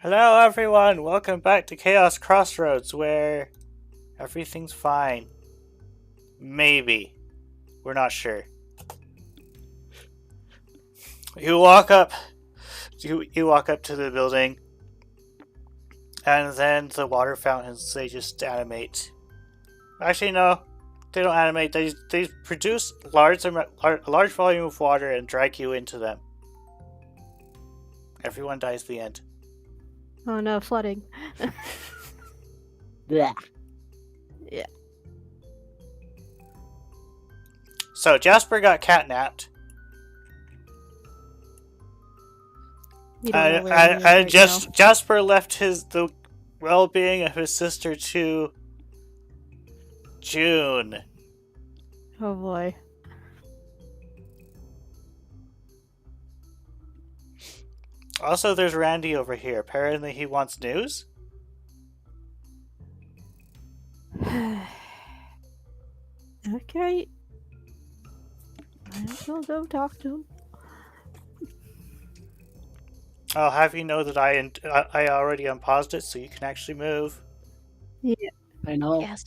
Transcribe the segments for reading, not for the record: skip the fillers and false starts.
Hello everyone, welcome back to Chaos Crossroads where everything's fine. Maybe. We're not sure. You walk up to the building and then the water fountains, they just animate. Actually no, they don't animate, they produce a large volume of water and drag you into them. Everyone dies at the end. Oh no, flooding. Blech. Yeah. So Jasper got catnapped. You don't know where he is right now. Jasper left the well-being of his sister to June. Oh boy. Also, there's Randy over here. Apparently, he wants news. Okay. Might as well go talk to him. I'll have you know that I already unpaused it, so you can actually move. Yeah. I know. Yes.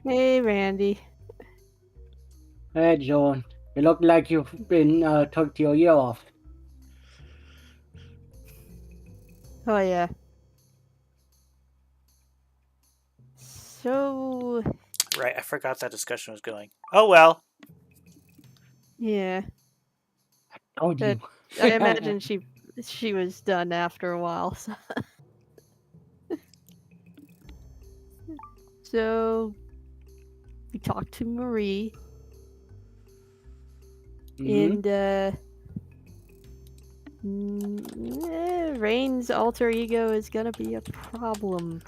Hey, Randy. Hey, John. You look like you've been took your ear off. Oh yeah. So Right, I forgot that discussion was going. Oh well. yeah. Told you. I imagine she was done after a while. So we talked to Marie. Mhm. And Rain's alter ego is gonna be a problem.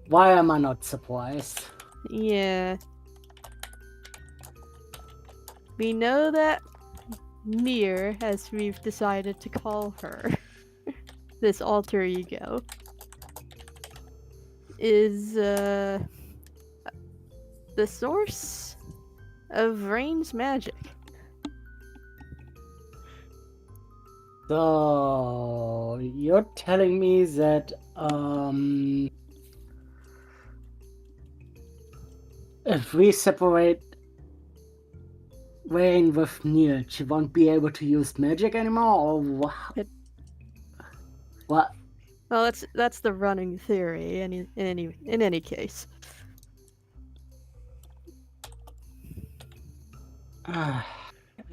Why am I not surprised? Yeah. We know that Mir, as we've decided to call her, this alter ego, is the source of Rain's magic. So you're telling me that if we separate Rain with Neil, she won't be able to use magic anymore, or what? What? Well, that's the running theory. In any case.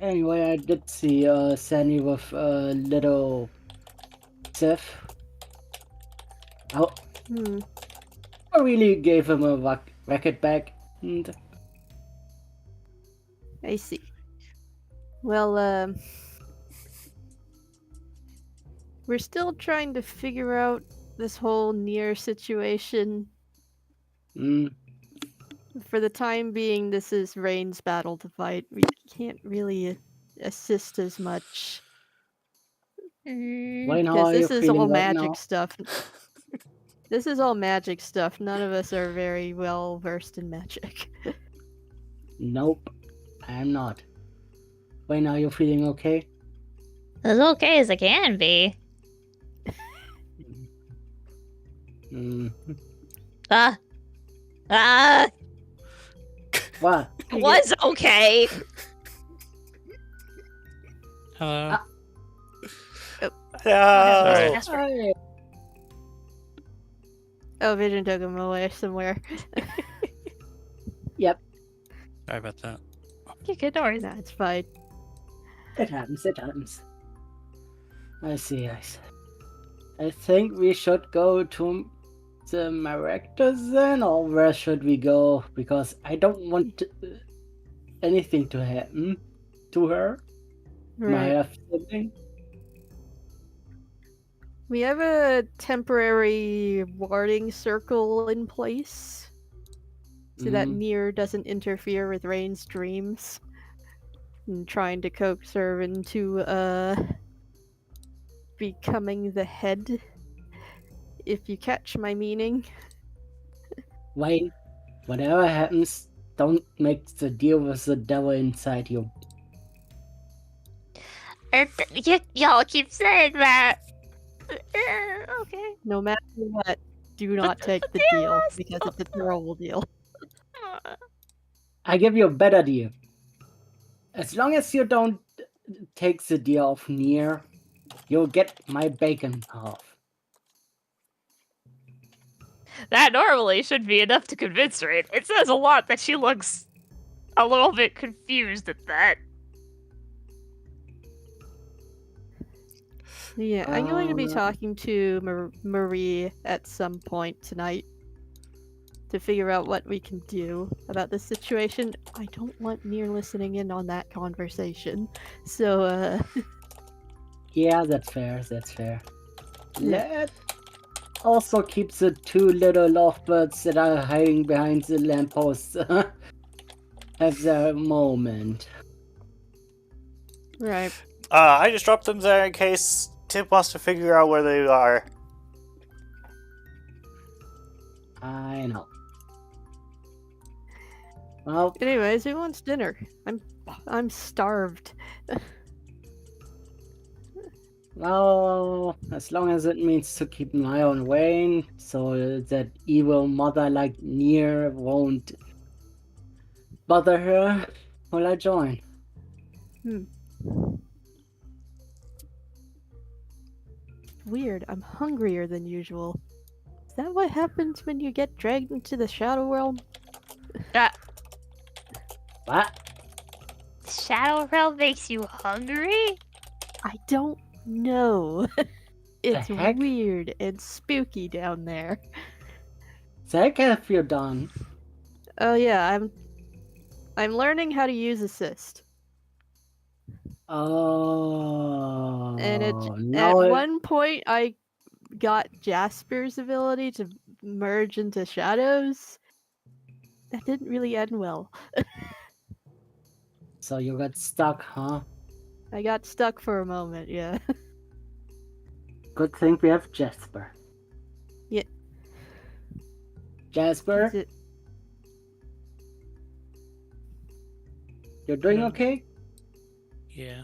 Anyway, I did see Sandy with little Seth. I really gave him a racket back. And I see. Well, we're still trying to figure out this whole Nier situation. For the time being, this is Rain's battle to fight. We can't really assist as much. Wayne, how Because are you this is feeling all right magic now? stuff. This is all magic stuff. None of us are very well versed in magic. Nope, I'm not. Wayne, are you feeling okay? As okay as I can be. What? I was okay. Hello. Sorry. Oh, Vision took him away somewhere. Yep. Sorry about that. Okay, good doors. Nah, it's fine. It happens, it happens. I see. I think we should go to the Maractus then, or where should we go? Because I don't want anything to happen to her. Right. My sibling. We have a temporary warding circle in place so that Nier doesn't interfere with Rain's dreams. And trying to coax her into becoming the head, if you catch my meaning. Wayne, whatever happens, don't make the deal with the devil inside you. Y'all keep saying that. Okay. No matter what, do not the take the deal deal is because still- it's a terrible deal. I give you a better deal. As long as you don't take the deal of Nier, you'll get my bacon half. That normally should be enough to convince her. It says a lot that she looks a little bit confused at that. Yeah, I'm going to be Um, talking to Marie at some point tonight to figure out what we can do about this situation. I don't want Nier listening in on that conversation. So, Yeah, that's fair. That's fair. Yeah. Let also keep the two little lovebirds that are hiding behind the lampposts have their moment. right. I just dropped them there in case Tim wants to figure out where they are. I know. Well, Anyways, who wants dinner? I'm starved. well, as long as it means to keep an eye on Wayne, so that evil mother like Nier won't bother her, will I join? Weird. I'm hungrier than usual. Is that what happens when you get dragged into the shadow realm? What? Shadow Realm makes you hungry? I don't know. It's heck? weird and spooky down there. The heck have you done? Oh yeah, I'm learning how to use assist. Oh, And at no, one point I got Jasper's ability to merge into shadows. That didn't really end well. so you got stuck, huh? I got stuck for a moment, yeah. Good thing we have Jasper. Yeah. Jasper, Is it- you're doing Hmm. okay? Yeah.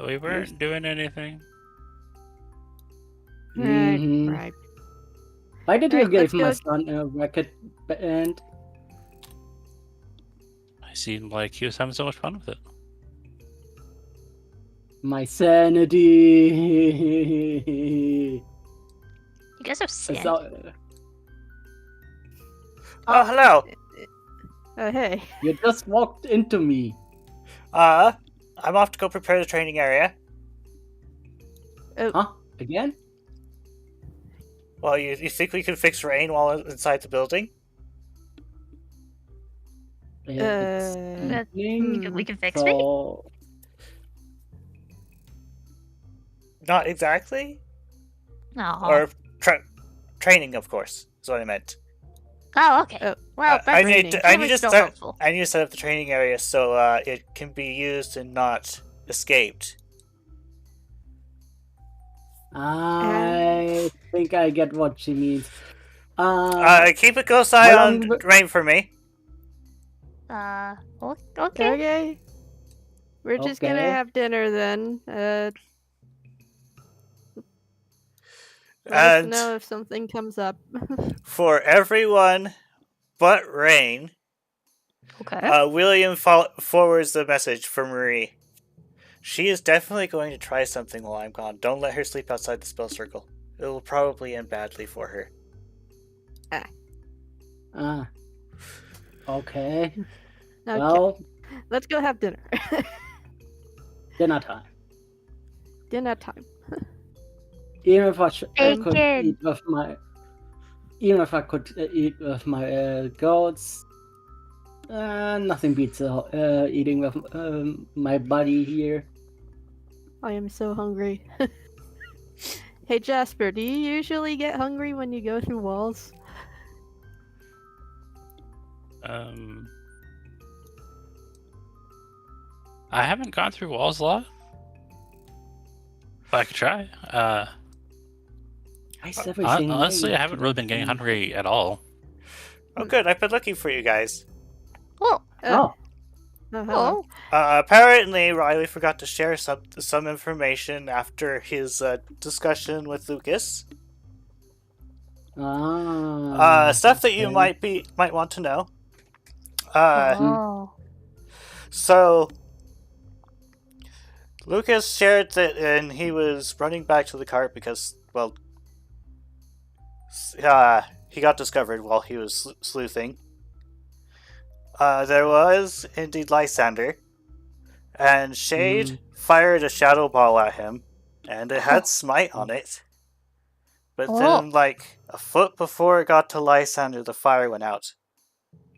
We weren't doing anything. Right, Mhm. right. Why did you Alright, give let's my go. son a record band? I seemed like he was having so much fun with it. My sanity. You guys have sin. So, Oh, hello. Oh hey. you just walked into me. I'm off to go prepare the training area. Huh? Again? Well, you think we can fix rain while inside the building? It's evening, We can fix me? so Not exactly. No. Or training, of course, is what I meant. Oh, okay. Oh, Well, I that's need to still start. helpful. I need to set up the training area so it can be used and not escaped. I think I get what she means. Keep a close eye how on long- rain for me. Okay. Okay. We're just gonna Okay. have dinner then. Let us And know if something comes up. for everyone but Rain, Okay. William forwards the message for Marie. She is definitely going to try something while I'm gone. Don't let her sleep outside the spell circle. It will probably end badly for her. Okay. Okay. Well, Let's go have dinner. dinner time. Dinner time. Even if I could Bacon. eat with my, even if I could eat with my goats, nothing beats eating with my buddy here. I am so hungry. Hey Jasper, do you usually get hungry when you go through walls? I haven't gone through walls a lot. But I could try. Honestly, I haven't really been getting hungry at all. Oh, good. I've been looking for you guys. Cool. Oh, Hello. Apparently, Riley forgot to share some information after his discussion with Lucas. Stuff that you okay. might want to know. Oh. So Lucas shared that, and he was running back to the cart because, well, he got discovered while he was sleuthing. There was indeed Lysander, and Shade fired a shadow ball at him, and it had smite on it. But then, like, a foot before it got to Lysander, the fire went out.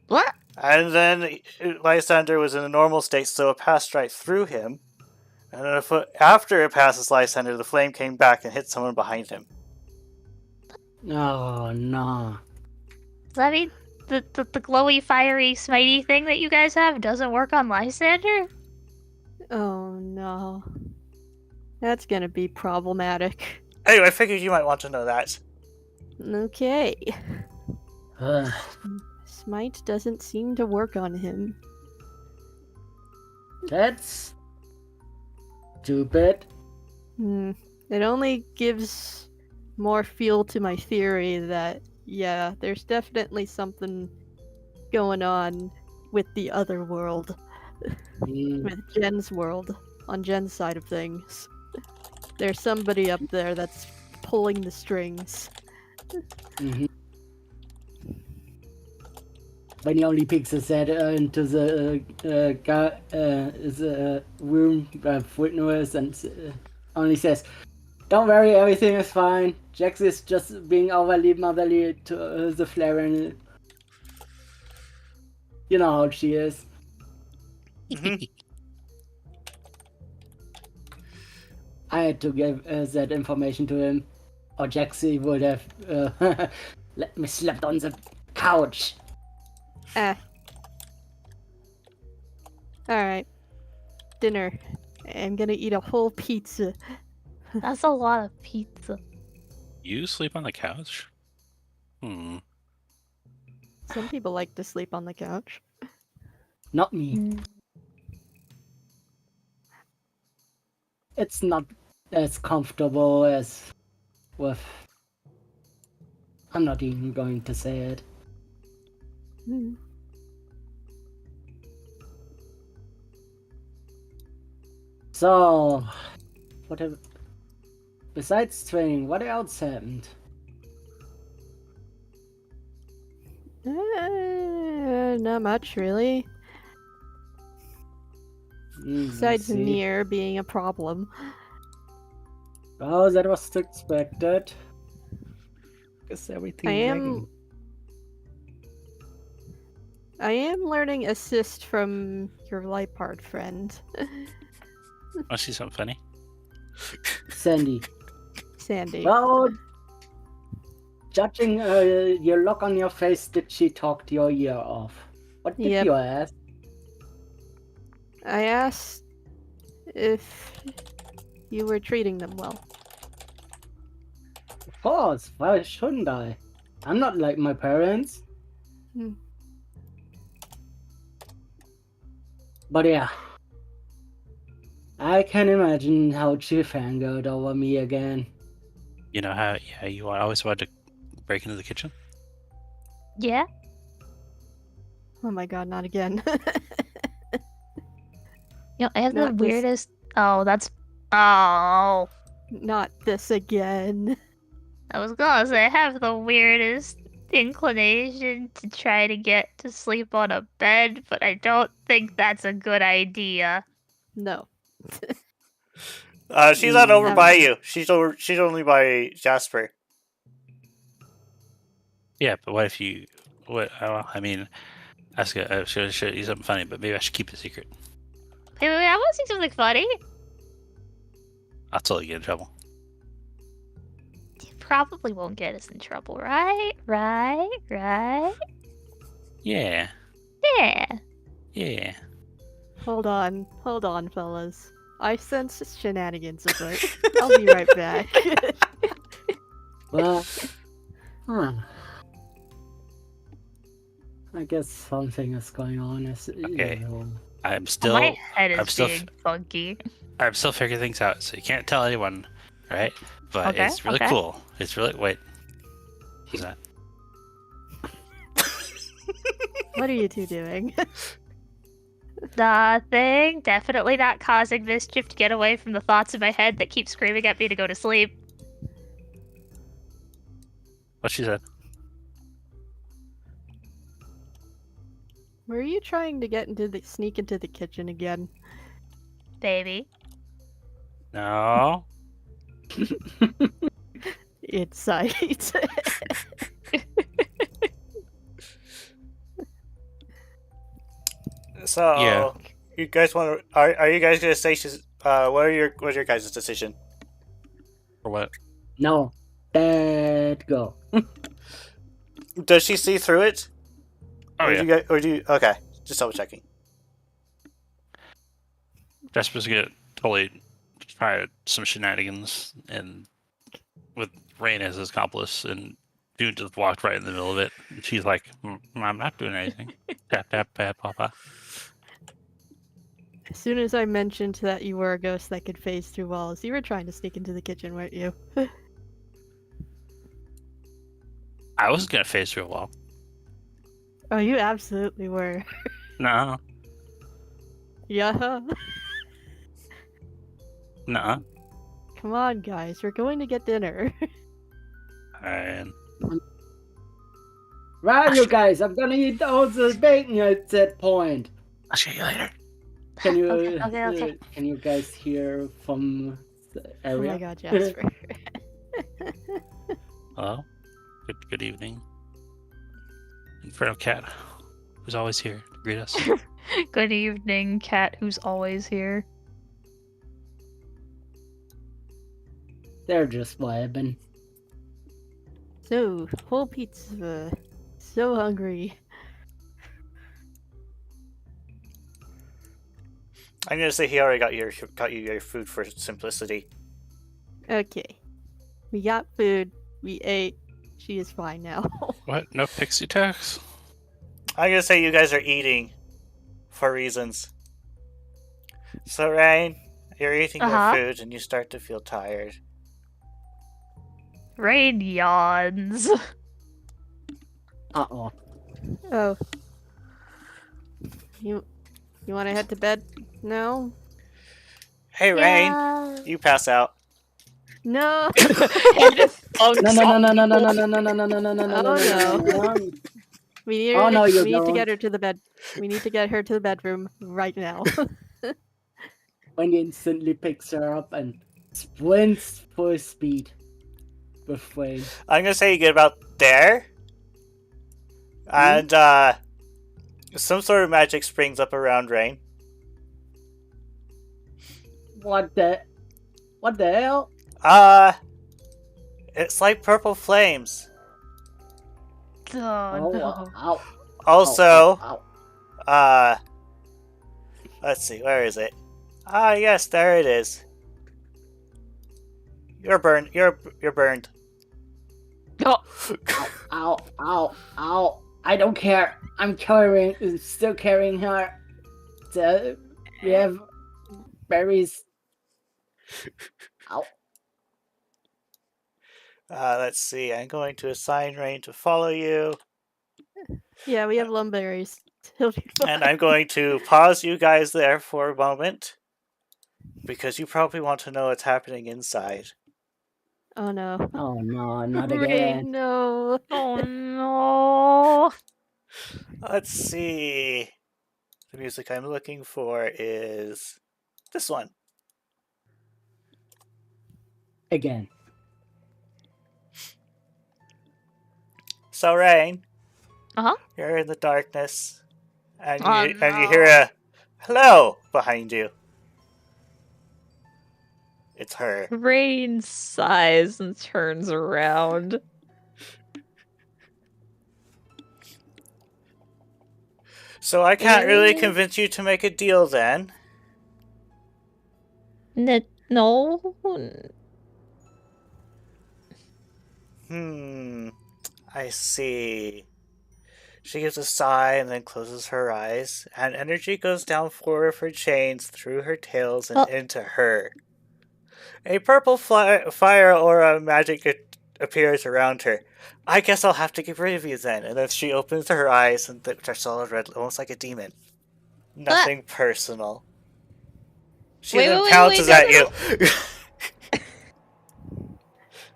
What? And then Lysander was in a normal state, so it passed right through him. And then a foot after it passes Lysander, the flame came back and hit someone behind him. Oh, no. Does that mean the glowy, fiery, smitey thing that you guys have doesn't work on Lysander? Oh no. That's gonna be problematic. Anyway, I figured you might want to know that. Okay. Smite doesn't seem to work on him. That's stupid. It only gives more fuel to my theory that, yeah, there's definitely something going on with the other world. With Jen's world. On Jen's side of things. There's somebody up there that's pulling the strings. When he only peeks his head into the room with Noise and only says, "Don't worry, everything is fine. Jax is just being overly motherly to the flare, and you know how she is." I had to give that information to him, or Jaxie would have let me slept on the couch. Alright. Dinner. I'm gonna eat a whole pizza. That's a lot of pizza. You sleep on the couch? Some people like to sleep on the couch. Not me. It's not as comfortable as with... I'm not even going to say it. So, besides training, what else happened? Not much, really. Besides Nier being a problem. Oh, that was expected. Because everything I am learning assist from your Lipard friend. Want to see something funny? Sandy. Sandy. Well, judging your look on your face, did she talk your ear off? What did you ask? I asked if you were treating them well. Of course, why shouldn't I? I'm not like my parents. But yeah, I can imagine how she fangirled over me again. You know how you always wanted to break into the kitchen? Yeah? Oh my god, not again. You know, I have Not the this- weirdest... Oh, that's... Oh. Not this again. I was gonna say, I have the weirdest inclination to try to get to sleep on a bed, but I don't think that's a good idea. No. She's not over by you. She's only by Jasper. Yeah, but what if you... I mean, ask I should do something funny, but maybe I should keep it a secret. Wait, I want to see something funny. I'll totally get in trouble. You probably won't get us in trouble, right? Right? Yeah. Yeah. Hold on, fellas. I sense shenanigans afoot. I'll be right back. Well, I guess something is going on. Okay. I'm My still head I'm is still being funky. I'm still figuring things out, so you can't tell anyone, right? But Okay, it's really okay. cool. It's really wait. Who's that? What are you two doing? Nothing. Definitely not causing mischief to get away from the thoughts in my head that keep screaming at me to go to sleep. What she said? Were you trying to sneak into the kitchen again? Baby. No. Insight. So, Yeah. you guys want to? Are you guys gonna say she's? What's your guys' decision? For what? No. Let go. Does she see through it? Oh or yeah. do you? Okay, just double checking. Jasper's gonna totally try some shenanigans and with Rain as his accomplice, and June just walked right in the middle of it. And she's like, I'm not doing anything. Tap tap tap papa. As soon as I mentioned that you were a ghost that could phase through walls, you were trying to sneak into the kitchen, weren't you? I wasn't gonna face through a wall. Oh, you absolutely were. No. Yeah. Nuh-uh. Come on, guys. We're going to get dinner. And Right, you guys, I'm gonna eat all the bacon at that point. I'll see you later. Can you Okay. can you guys hear from the Oh area? my god, Jasper. Hello. Good evening. Inferno Cat, who's always here to greet us. Good evening, cat who's always here. They're just vibing. So, whole pizza. So hungry. I'm gonna say he already got you your food for simplicity. Okay. We got food. We ate. She is fine now. What? No pixie tax? I'm gonna say you guys are eating for reasons. So Rain, you're eating Uh-huh. your food and you start to feel tired. Rain yawns. Uh-oh. Oh. You want to head to bed now? Hey Rain, you pass out. No. No, no, no, no, no, no, no, no, no, no, no, no, no, no, Oh, no, no. We need, Oh, no, you we need to don't. get her to the bed. We need to get her to the bedroom right now. When he instantly picks her up and sprints full speed with Wayne. I'm gonna say you get about there. And some sort of magic springs up around Rain. What the hell? It's like purple flames. Oh, Oh, no. ow, Also, ow, ow. let's see, where is it? Ah, yes, there it is. You're burned. You're burned. Oh, Ow, ow, ow. I don't care. I'm still carrying her. We have berries. Ow. Let's see. I'm going to assign Rain to follow you, Yeah, we have lumberries. He'll be fine. and I'm going to pause you guys there for a moment because you probably want to know what's happening inside. Oh no. Oh no, not Rain, again. no. oh no. Let's see. The music I'm looking for is this one. Again. So, Rain, Uh-huh. you're in the darkness, and Oh, you no. hear a hello behind you. It's her. Rain sighs and turns around. So I can't really convince you to make a deal then. No. I see. She gives a sigh and then closes her eyes, and energy goes down 4 of her chains through her tails and Oh. into her. A purple fire aura magic appears around her. I guess I'll have to get rid of you then. And then she opens her eyes and they're solid red, almost like a demon. Nothing personal. She then pounces at you.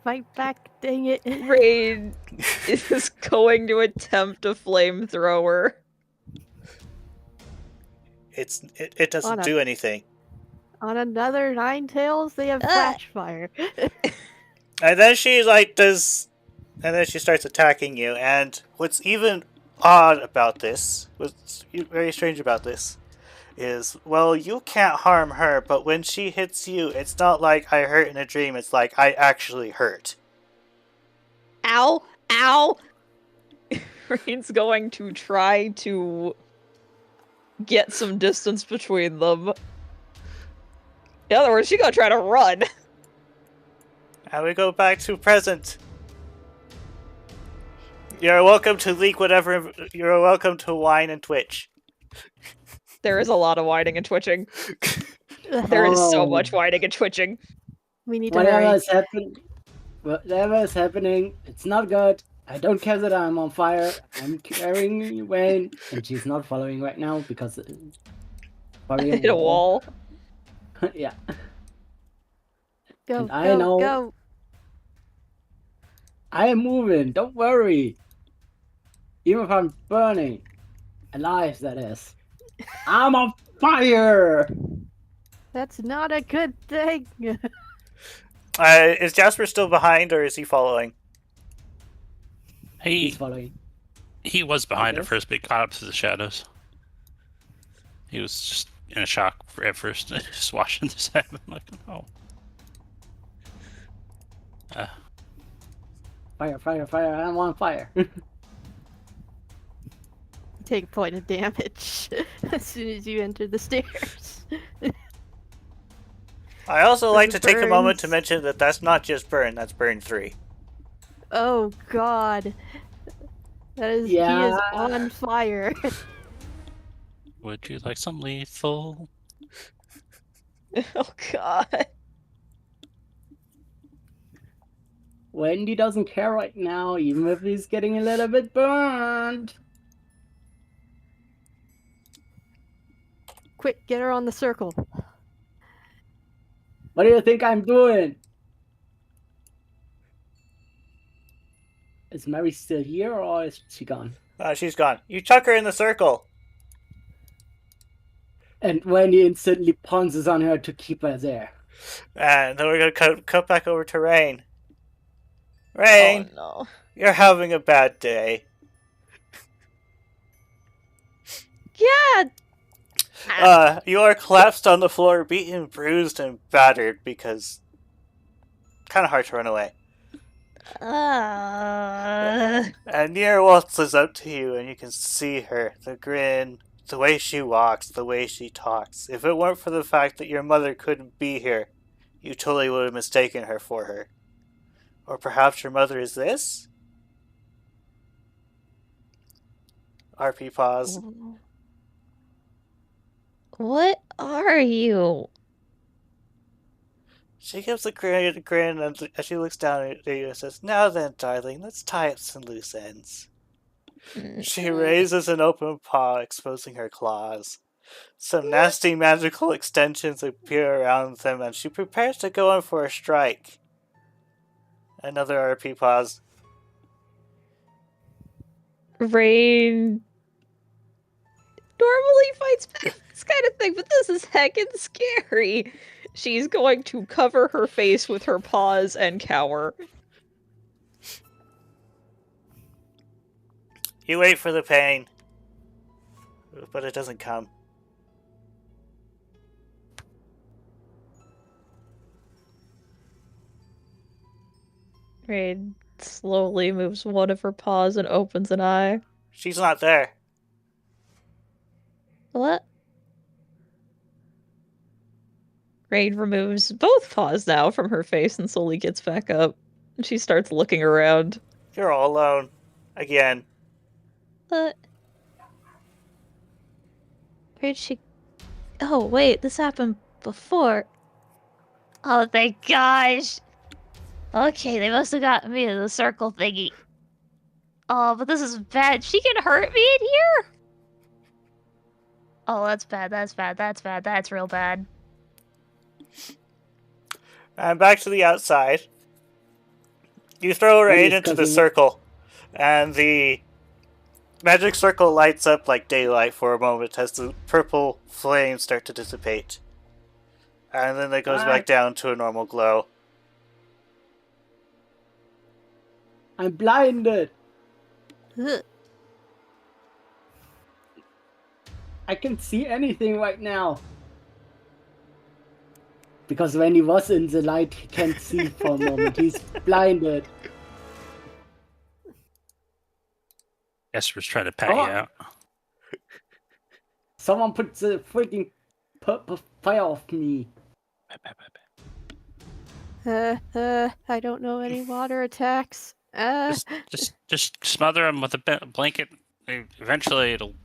Fight back, dang it. Rain is going to attempt a flamethrower. It doesn't do anything. On another Nine Tails, they have flash fire. And then she and then she starts attacking you. And what's even odd about this, what's very strange about this, is, well, you can't harm her, but when she hits you, it's not like I hurt in a dream, it's like I actually hurt. Ow! Ow! Rain's going to try to get some distance between them. In other words, she's gonna try to run. And we go back to present. You're welcome to leak whatever. You're welcome to whine and twitch. There is a lot of whining and twitching. There is so much whining and twitching. We need to hurry. Whatever is happening, it's not good. I don't care that I'm on fire. I'm carrying Wayne, and she's not following right now because Hit a wall. Yeah. Go, And go, I know. go. I am moving. Don't worry. Even if I'm burning, alive, that is. I'm on fire. That's not a good thing. Is Jasper still behind, or is he following? He's following. He was behind at Okay. first, but he caught up to the shadows. He was just in a shock at first, just watching this happen. Like, oh. Fire, fire, fire. I'm on fire. Take a point of damage as soon as you enter the stairs. I also like to take a moment to burns. mention that that's not just burn, that's burn 3. Oh god. That is he is on fire. Would you like some lethal? Oh god. Wendy doesn't care right now, even if he's getting a little bit burned. Quick, get her on the circle. What do you think I'm doing? Is Mary still here or is she gone? She's gone. You chuck her in the circle. And Wendy instantly pounces on her to keep her there. And then we're going to cut back over to Rain. Rain, Oh you're having a bad day. no. Yeah. You are collapsed on the floor, beaten, bruised, and battered because kind of hard to run away. And Nier waltzes up to you, and you can see her, the grin, the way she walks, the way she talks. If it weren't for the fact that your mother couldn't be here, you totally would have mistaken her for her. Or perhaps your mother is this? RP pause. What are you? She gives a grin and as she looks down at you and says, "Now then, darling, let's tie up some loose ends." She raises an open paw, exposing her claws. Some nasty magical extensions appear around them, and she prepares to go in for a strike. Another RP pause. Rain normally fights back this kind of thing, but this is heckin' scary. She's going to cover her face with her paws and cower. You wait for the pain, but it doesn't come. Rain slowly moves one of her paws and opens an eye. She's not there. What? Rain removes both paws now from her face and slowly gets back up. She starts looking around. You're all alone. Again. But where'd she? Oh wait, this happened before. Oh thank gosh. Okay, they must have gotten me to the circle thingy. Oh, but this is bad. She can hurt me in here? Oh, that's bad, that's bad, that's bad, that's real bad. And back to the outside. You throw Rain into the circle, and the magic circle lights up like daylight for a moment as the purple flames start to dissipate. And then it goes back down to a normal glow. I'm blinded. Ugh. I can't see anything right now. Because when he was in the light, he can't see for a moment. He's blinded. Esper's trying to pat you out. Someone put the freaking purple fire off me. I don't know any water attacks. Just smother him with a blanket. Eventually, it'll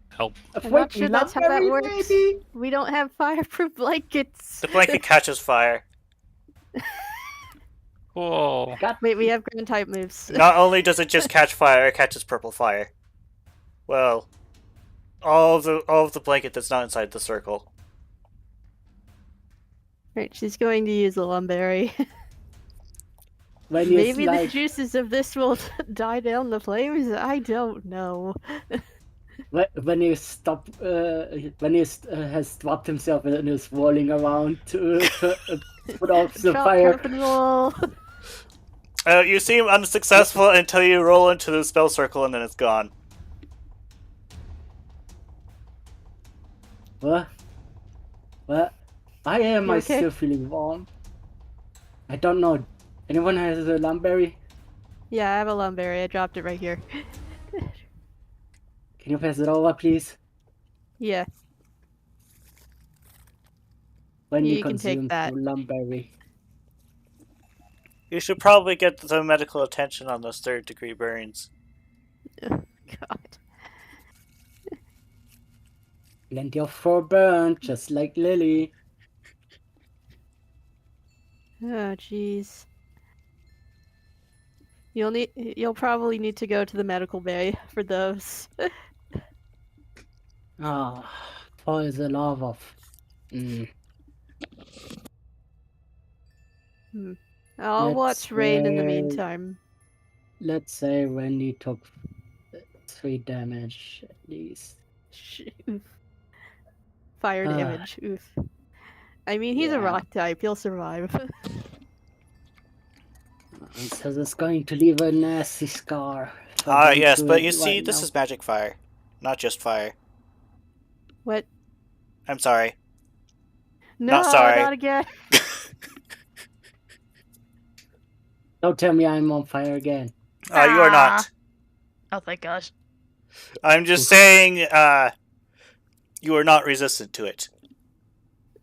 help. I'm not sure that's how that works. Baby. We don't have fireproof blankets. The blanket catches fire. Whoa. Wait, we have grand type moves. Not only does it just catch fire, it catches purple fire. Well, all of the blanket that's not inside the circle. Right, she's going to use a lumberry. When you Maybe the like, juices of this will die down the flames. I don't know. when he stop, when he has dropped himself and is rolling around to put off the Chop, fire. chop, and roll. You seem unsuccessful until you roll into the spell circle and then it's gone. What? What? Why am You I okay? still feeling warm? I don't know. Anyone has a lumberry? Yeah, I have a lumberry. I dropped it right here. Can you pass it over, please? Yeah. When You you can take consume that. the lumberry. You should probably get the medical attention on those third-degree burns. God. Plenty of fur burn, just like Lily. Oh, jeez. You'll probably need to go to the medical bay for those. Ah, for the love of. I'll Let's watch Rain in the say- meantime. Let's say Randy took 3 damage at least. Oof. Fire Ah. damage. Oof. I mean, he's a Yeah. rock type. He'll survive. So it's going to leave a nasty scar. if I Ah, don't yes, do but it you see, right this now. is magic fire. Not just fire. What? I'm sorry. No, sorry. not again. Don't tell me I'm on fire again. You are not. Oh thank gosh. I'm just saying, you are not resistant to it.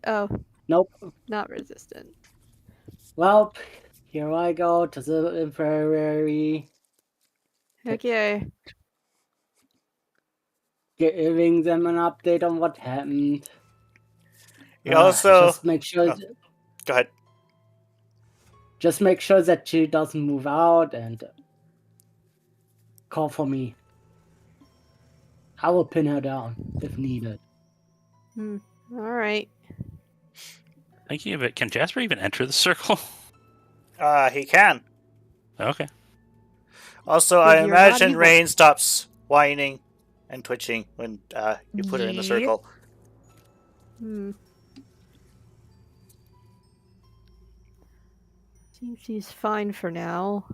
Oh, Nope. not resistant. Well, here I go to the infirmary, Okay. giving them an update on what happened. You also... Just make sure. Oh. Go ahead. Just make sure that she doesn't move out and call for me. I will pin her down if needed. All right. Thinking of it, can Jasper even enter the circle? He can. Okay. Also, But I you're not imagine evil. Rain stops whining and twitching when you put her in the Yep. circle. Seems she's fine for now.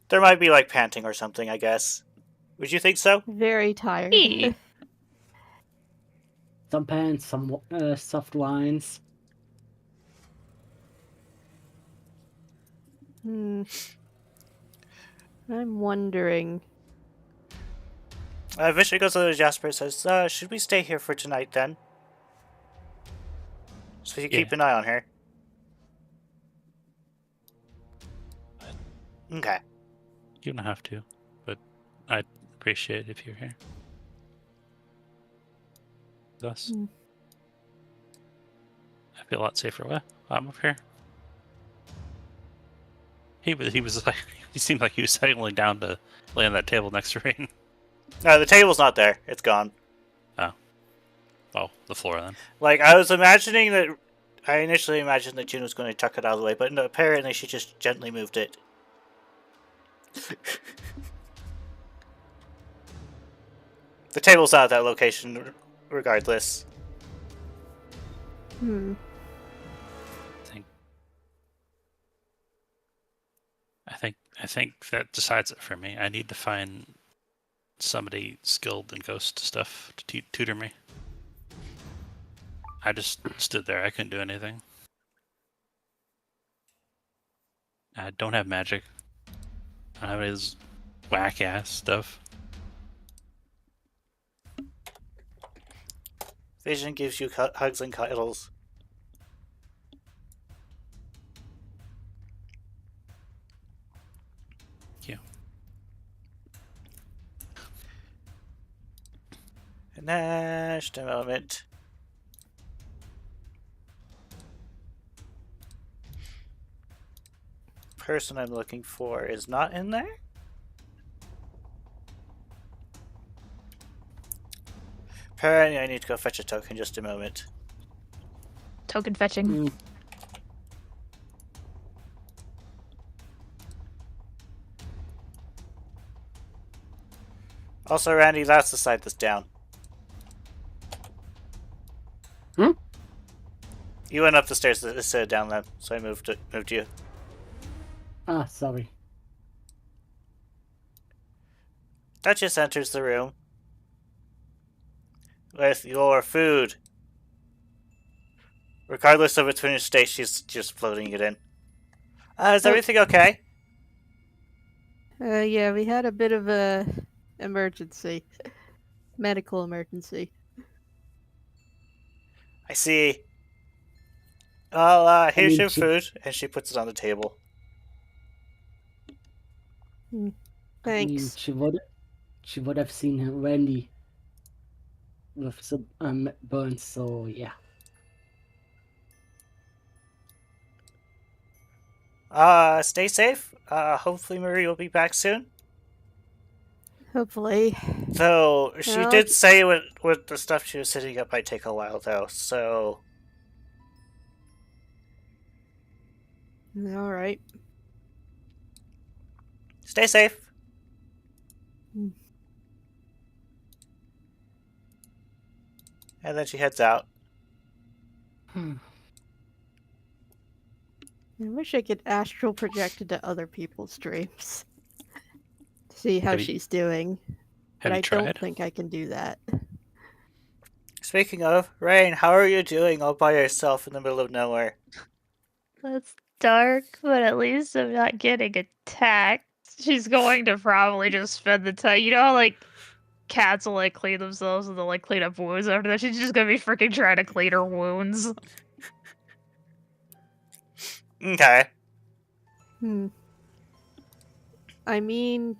There might be, like, panting or something, I guess. Would you think so? Very tired. Eee. Some pants, some soft wines. I'm wondering. Eventually goes to Jasper and says, should we stay here for tonight, then? So you keep Yeah. an eye on her. Okay. You don't have to, but I'd appreciate it if you're here. With us. I feel a lot safer while I'm up here. He was like, he seemed like he was settling down to lay on that table next to Rain. No, the table's not there. It's gone. Oh, the floor then. Like, I was imagining that... I initially imagined that June was going to tuck it out of the way, but no, apparently she just gently moved it. The table's not at that location, regardless. I think that decides it for me. I need to find somebody skilled in ghost stuff to tutor me. I just stood there. I couldn't do anything. I don't have magic. I don't have any of this whack-ass stuff. Vision gives you hugs and cuddles. Thank you. And just a moment. Person I'm looking for is not in there? Apparently I need to go fetch a token just a moment. Token fetching. Also, Randy, that's the side that's down. You went up the stairs instead of down them, so I moved you. Ah, sorry. Duchess enters the room with your food. Regardless of its finished state, she's just floating it in. Is everything okay? Yeah, we had a bit of a emergency. Medical emergency. I see. Well, here's mean, your food, and she puts it on the table. Thanks. She would have seen Randy with some burns, so yeah. Stay safe. Hopefully Marie will be back soon. Hopefully. Though, she Well, did say with the stuff she was setting up might take a while, though, so... Alright. Stay safe. And then she heads out. I wish I could astral project into other people's dreams. To see how Have you- she's doing. Have But you I tried? don't think I can do that. Speaking of, Rain, how are you doing all by yourself in the middle of nowhere? That's dark, but at least I'm not getting attacked. She's going to probably just spend the time. You know how, like, cats will, like, clean themselves and they'll, like, clean up wounds after that? She's just gonna be freaking trying to clean her wounds. Okay. I mean,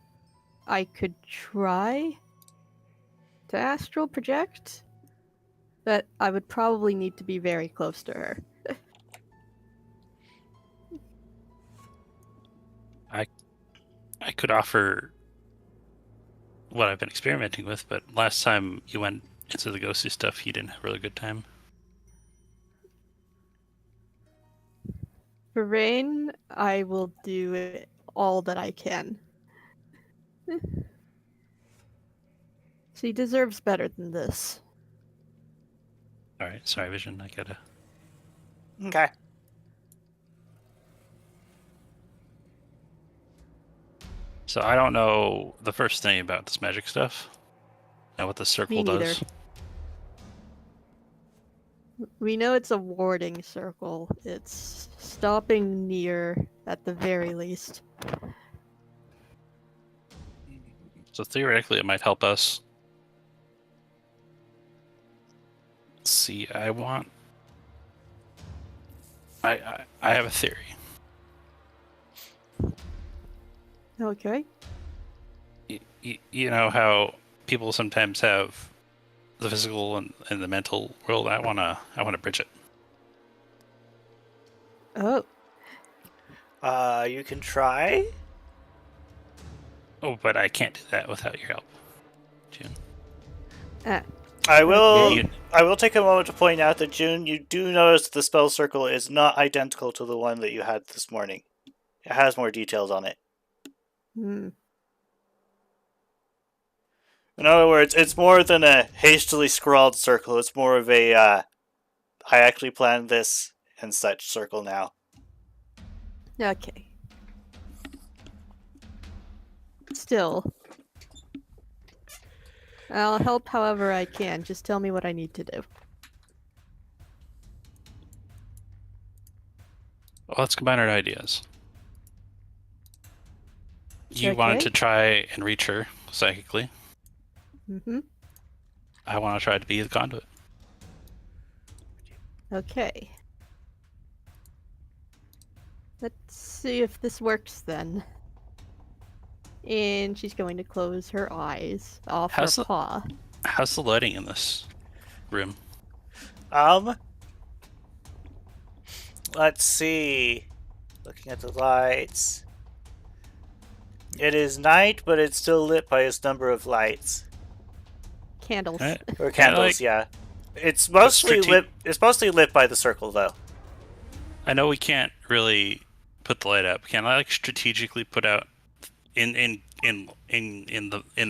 I could try to astral project, but I would probably need to be very close to her. I could offer what I've been experimenting with, but last time you went into the ghosty stuff, you didn't have a really good time. For Rain, I will do all that I can. She deserves better than this. Alright, sorry, Vision, I gotta... Okay. So I don't know the first thing about this magic stuff and what the circle Me neither. does. We know it's a warding circle. It's stopping near, at the very least. So theoretically, it might help us. See, I have a theory. Okay. you know how people sometimes have the physical and the mental world. I wanna bridge it. Oh, You can try. Oh, but I can't do that without your help, June. I will. Okay. I will take a moment to point out that June, you do notice the spell circle is not identical to the one that you had this morning. It has more details on it. hmm. In other words, it's more than a hastily scrawled circle. It's more of a I actually planned this and such circle now. Okay. Still. I'll help however I can. Just tell me what I need to do. Well, let's combine our ideas. You wanted Okay. to try and reach her psychically. Mm-hmm. I want to try to be the conduit. Okay. Let's see if this works then. And she's going to close her eyes off How's her the- paw. How's the lighting in this room? Let's see. Looking at the lights. It is night, but it's still lit by its number of lights. Candles. Eh, Or candles, like- yeah. It's mostly lit. It's mostly lit by the circle, though. I know we can't really put the light up. Can I like strategically put out in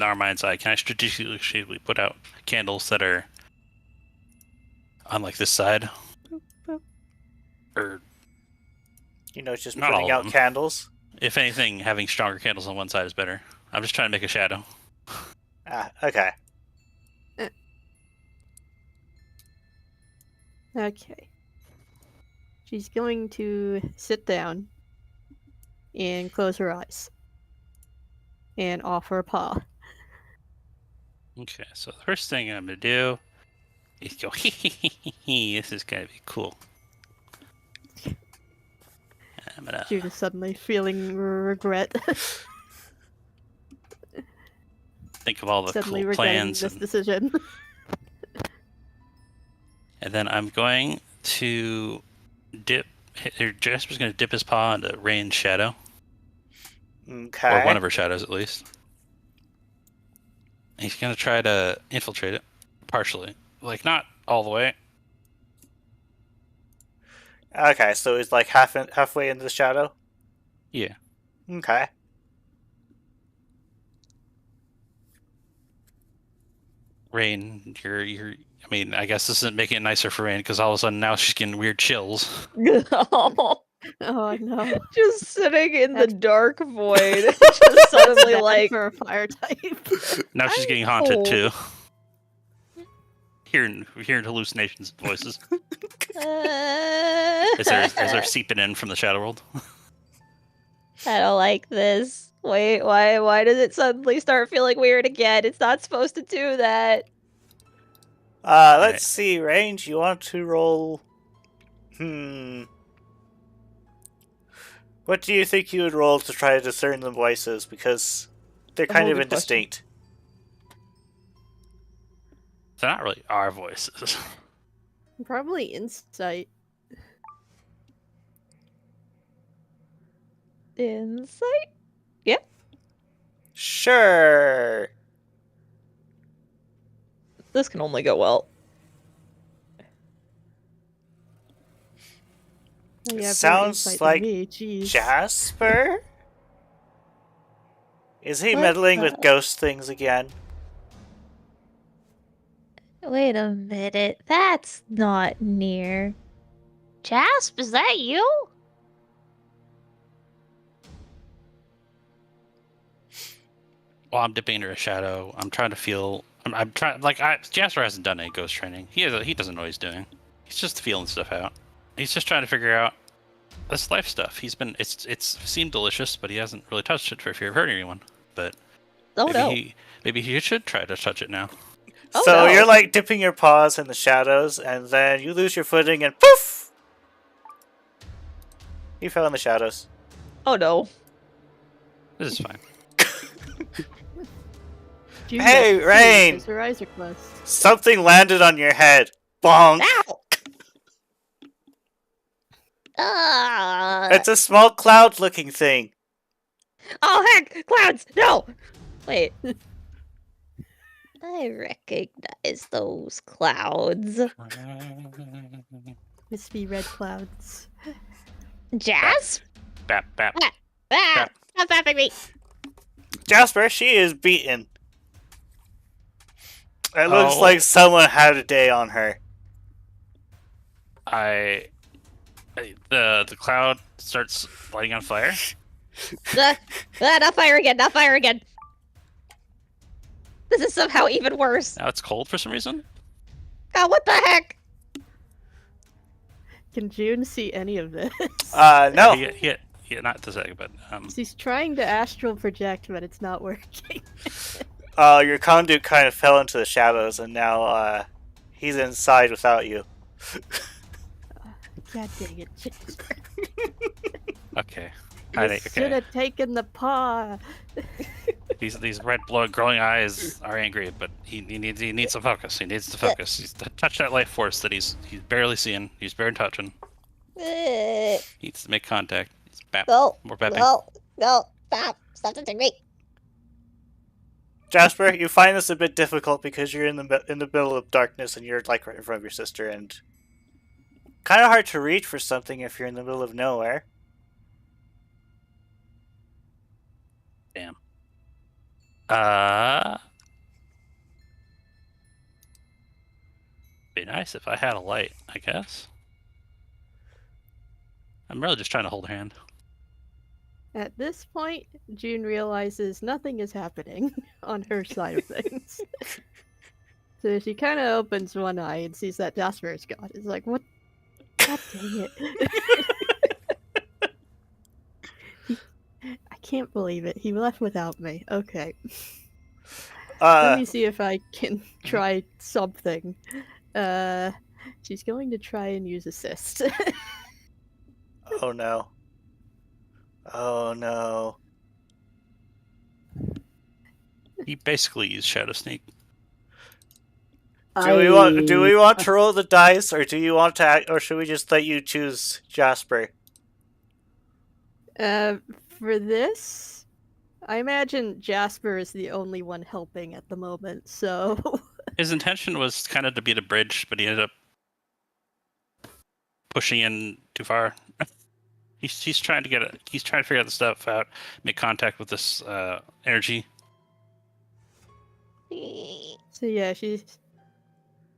our mind's eye? Can I strategically put out candles that are on like this side, or You know, just Not putting all out of them. candles. if anything, having stronger candles on one side is better. I'm just trying to make a shadow. Ah, okay. Okay. She's going to sit down and close her eyes. And offer a paw. Okay, so the first thing I'm gonna do is go. This is gonna be cool. I'm gonna. Jude is suddenly feeling regret. Think of all the Suddenly cool regretting plans, this decision. and then I'm going to dip. Jasper's going to dip his paw into Rain's shadow, Okay. or one of her shadows at least. And he's going to try to infiltrate it partially, like not all the way. Okay, so it's like halfway into the shadow. Yeah. Okay. Rain, you're. I mean, I guess this isn't making it nicer for Rain because all of a sudden now she's getting weird chills. Oh, Oh no. just sitting in the That's- dark void, just suddenly Bad like for a fire type. Now she's I'm getting haunted cold. too. Hearing hallucinations and voices as they're seeping in from the shadow world. I don't like this. Wait, why does it suddenly start feeling weird again? It's not supposed to do that. Let's Right. see. Range, you want to roll... What do you think you would roll to try to discern the voices? Because they're kind Oh, of good question. indistinct. They're not really our voices. Probably insight. Insight? Sure. this can only go well. Oh, yeah, better Sounds insight than like me. Jeez. Jasper? Is he What meddling the- with ghost things again? Wait a minute. That's not near. Jasp, is that you? While I'm dipping into a shadow, I'm trying to feel. I'm trying. Jasper hasn't done any ghost training. He doesn't know what he's doing. He's just feeling stuff out. He's just trying to figure out this life stuff. He's been. It's seemed delicious, but he hasn't really touched it for fear of hurting anyone. But Oh no. maybe he should try to touch it now. Oh, So no. you're like dipping your paws in the shadows, and then you lose your footing, and poof! You fell in the shadows. Oh no. This is fine. June Hey, doesn't see Rain! because her eyes are closed. Something landed on your head. Bonk! Ow! It's a small cloud-looking thing. Oh heck! Clouds! No! Wait. I recognize those clouds. Wispy red clouds. Jazz? Bap, bap. Ah! Stop bapping me! Jasper, she is beaten. It looks Oh. like someone had a day on her. The cloud starts lighting on fire. Not fire again! Not fire again! This is somehow even worse. Now it's cold for some reason. Oh, what the heck? Can June see any of this? No. He not the second, but She's trying to astral project, but it's not working. Your conduit kind of fell into the shadows, and now, he's inside without you. God dang it, Jasper. okay. You should have taken the paw. These red blood glowing eyes are angry, but he needs to focus. He needs to focus. He's to touch that life force that he's barely seeing. He's barely touching. He needs to make contact. He's bap. No, More bapping. no, stop touching me. Jasper, you find this a bit difficult because you're in the middle of darkness and you're like right in front of your sister, and kind of hard to reach for something if you're in the middle of nowhere. Damn. Be nice if I had a light, I guess. I'm really just trying to hold her hand. At this point, June realizes nothing is happening on her side of things. So she kind of opens one eye and sees that Jasper is gone. It's like, what? God dang it. I can't believe it. He left without me. Okay. Let me see if I can try something. She's going to try and use assist. Oh no. Oh no. He basically used Shadow Sneak. Do we want to roll the dice, or do you want to act, or should we just let you choose Jasper? For this, I imagine Jasper is the only one helping at the moment, so... His intention was kind of to be the bridge, but he ended up pushing in too far. He's trying to he's trying to figure out the stuff out, make contact with this energy. So yeah, she's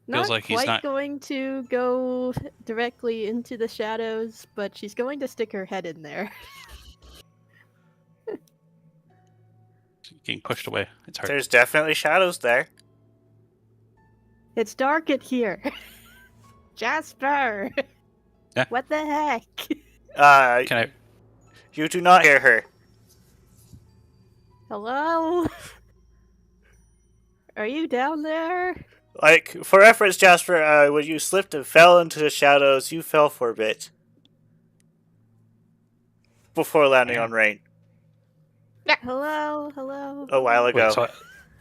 not like he's quite not- going to go directly into the shadows, but she's going to stick her head in there. Getting pushed away. It's hard. There's definitely shadows there. It's dark in here. Jasper! Yeah? What the heck? Can I? You do not hear her. Hello? Are you down there? Like, for reference, Jasper, when you slipped and fell into the shadows, you fell for a bit. Before landing on Rain. Hello? Hello? A while ago. Wait,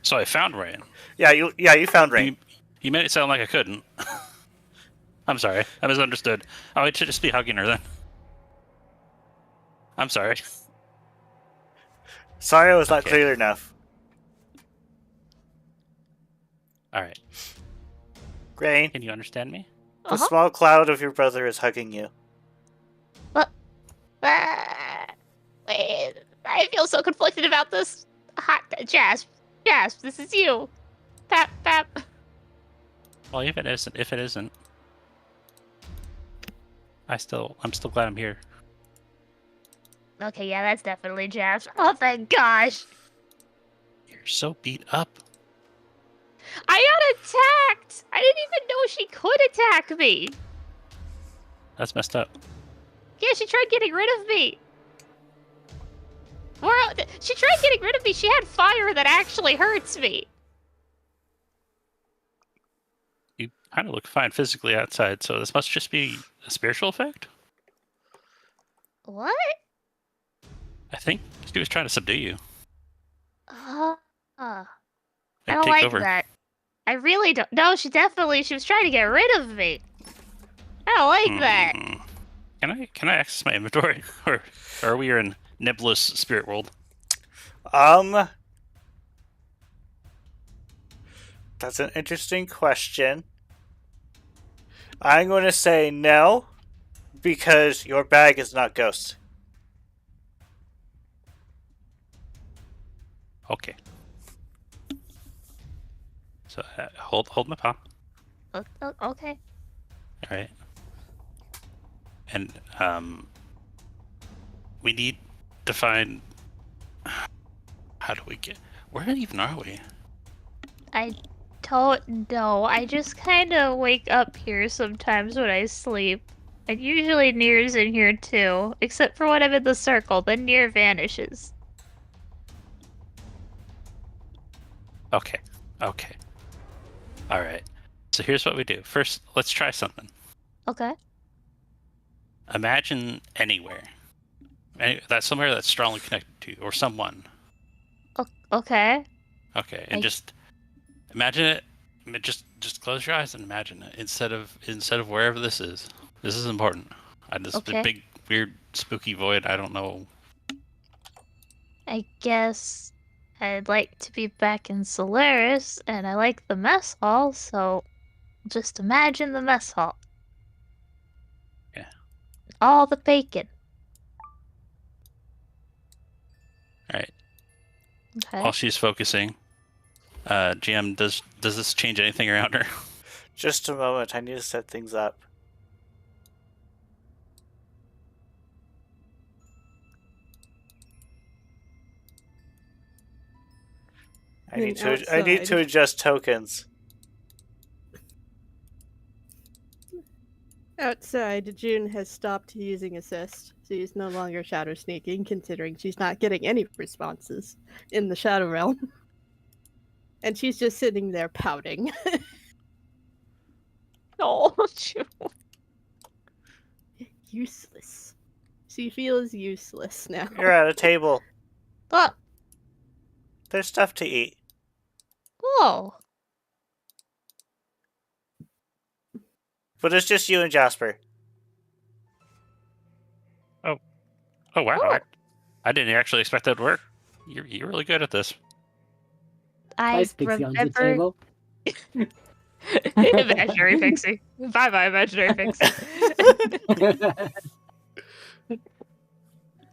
so I found Rain. Yeah, you found Rain. You made it sound like I couldn't. I'm sorry. I misunderstood. Oh, I should just be hugging her then. I'm sorry. Sorry I was not Okay. clear enough. Alright. Rain, Can you understand me? the small cloud of your brother is hugging you. Wait, I feel so conflicted about this. Jasp, this is you. Pap. Well, if it isn't. I'm still glad I'm here. Okay, yeah, that's definitely Jasp. Oh, thank gosh. You're so beat up. I got attacked. I didn't even know she could attack me. That's messed up. Yeah, she tried getting rid of me. She tried getting rid of me. She had fire that actually hurts me. You kind of look fine physically outside, so this must just be a spiritual effect? What? I think she was trying to subdue you. I don't like that. I really don't. No, she was trying to get rid of me. I don't like that. Can I access my inventory, or are we in nebulous spirit world? That's an interesting question. I'm going to say no, because your bag is not ghost. Okay. So hold my paw. Okay. All right. And we need to find. How do we get? Where even are we? I don't know. I just kind of wake up here sometimes when I sleep. And usually Nier's in here too, except for when I'm in the circle. Then Nier vanishes. Okay. All right. So here's what we do. First, let's try something. Okay. Imagine anywhere. That's somewhere that's strongly connected to you, or someone. Okay. Okay, and just imagine it. Just close your eyes and imagine it instead of wherever this is. This is important. Okay. Big weird spooky void. I don't know. I guess I'd like to be back in Solaris, and I like the mess hall, so just imagine the mess hall. Yeah. All the bacon. All right. Okay. While she's focusing, GM, does this change anything around her? Just a moment, I need to set things up. I need to adjust tokens. Outside, June has stopped using assist. She's no longer shadow sneaking, considering she's not getting any responses in the shadow realm. And she's just sitting there pouting. Oh, Useless. She feels useless now. You're at a table. Look. There's stuff to eat. Whoa. But it's just you and Jasper. Oh wow! Oh. I didn't actually expect that to work. You're really good at this. I Pixie on the remember. table. Imaginary pixie. Bye, imaginary pixie.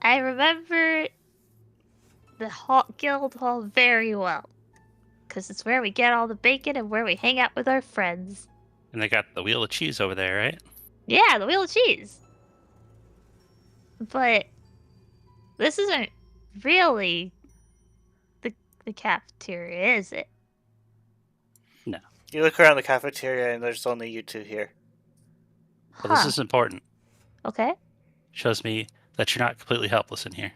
I remember the guild hall very well, because it's where we get all the bacon and where we hang out with our friends. And they got the wheel of cheese over there, right? Yeah, the wheel of cheese. But this isn't really the cafeteria, is it? No. You look around the cafeteria and there's only you two here. But this is important. Okay. Shows me that you're not completely helpless in here.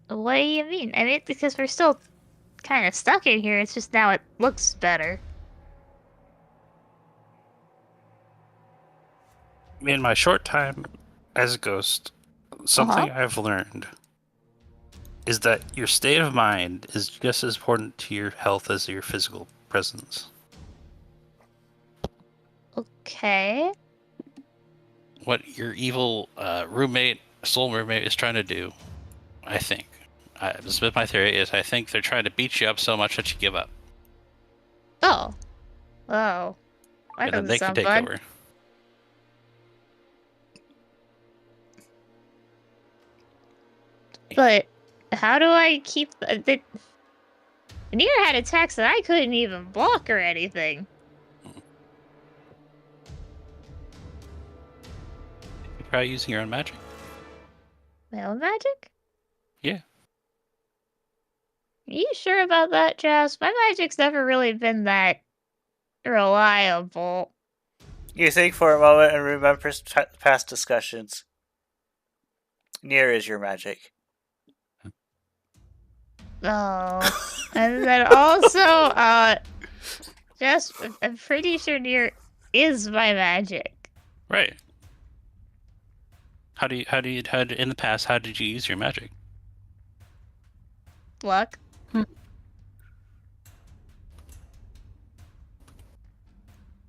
What do you mean? I mean, because we're still kind of stuck in here. It's just now it looks better. In my short time as a ghost, something I've learned is that your state of mind is just as important to your health as your physical presence. Okay. What your evil soul roommate is trying to do, I think, this is my theory, is I think they're trying to beat you up so much that you give up. Oh. That And then doesn't they can sound take fun. over. But how do I keep the Nier had attacks that I couldn't even block or anything. You try using your own magic. My own magic? Yeah. Are you sure about that, Jas? My magic's never really been that reliable. You think for a moment and remember past discussions. Nier is your magic. Oh. And then also, Jas, I'm pretty sure Nier is my magic. Right. How in the past, how did you use your magic? Luck.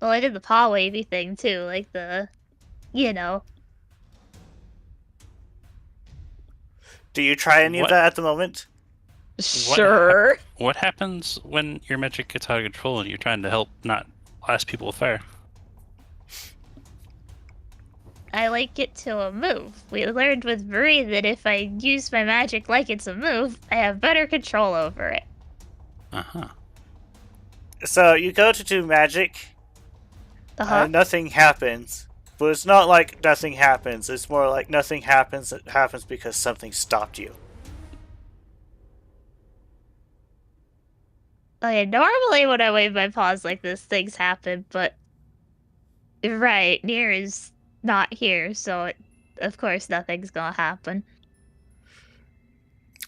Well, I did the paw wavy thing too, like the, you know. Do you try any of What? that at the moment? Sure. What happens when your magic gets out of control and you're trying to help not blast people with fire? I like it to a move. We learned with Marie that if I use my magic like it's a move, I have better control over it. Uh-huh. So you go to do magic, Uh-huh. and nothing happens. But it's not like nothing happens. It's more like nothing happens. It happens because something stopped you. Okay, normally when I wave my paws like this, things happen, but... Right, Nier is not here, so of course nothing's gonna happen.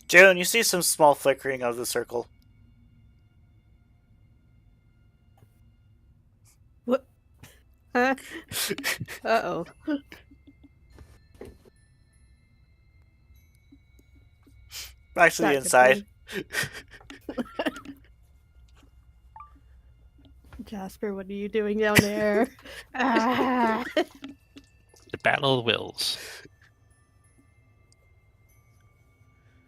June, you see some small flickering of the circle. What? Huh? Uh-oh. Back to the Back inside. Jasper, what are you doing down there? Ah. The battle of wills.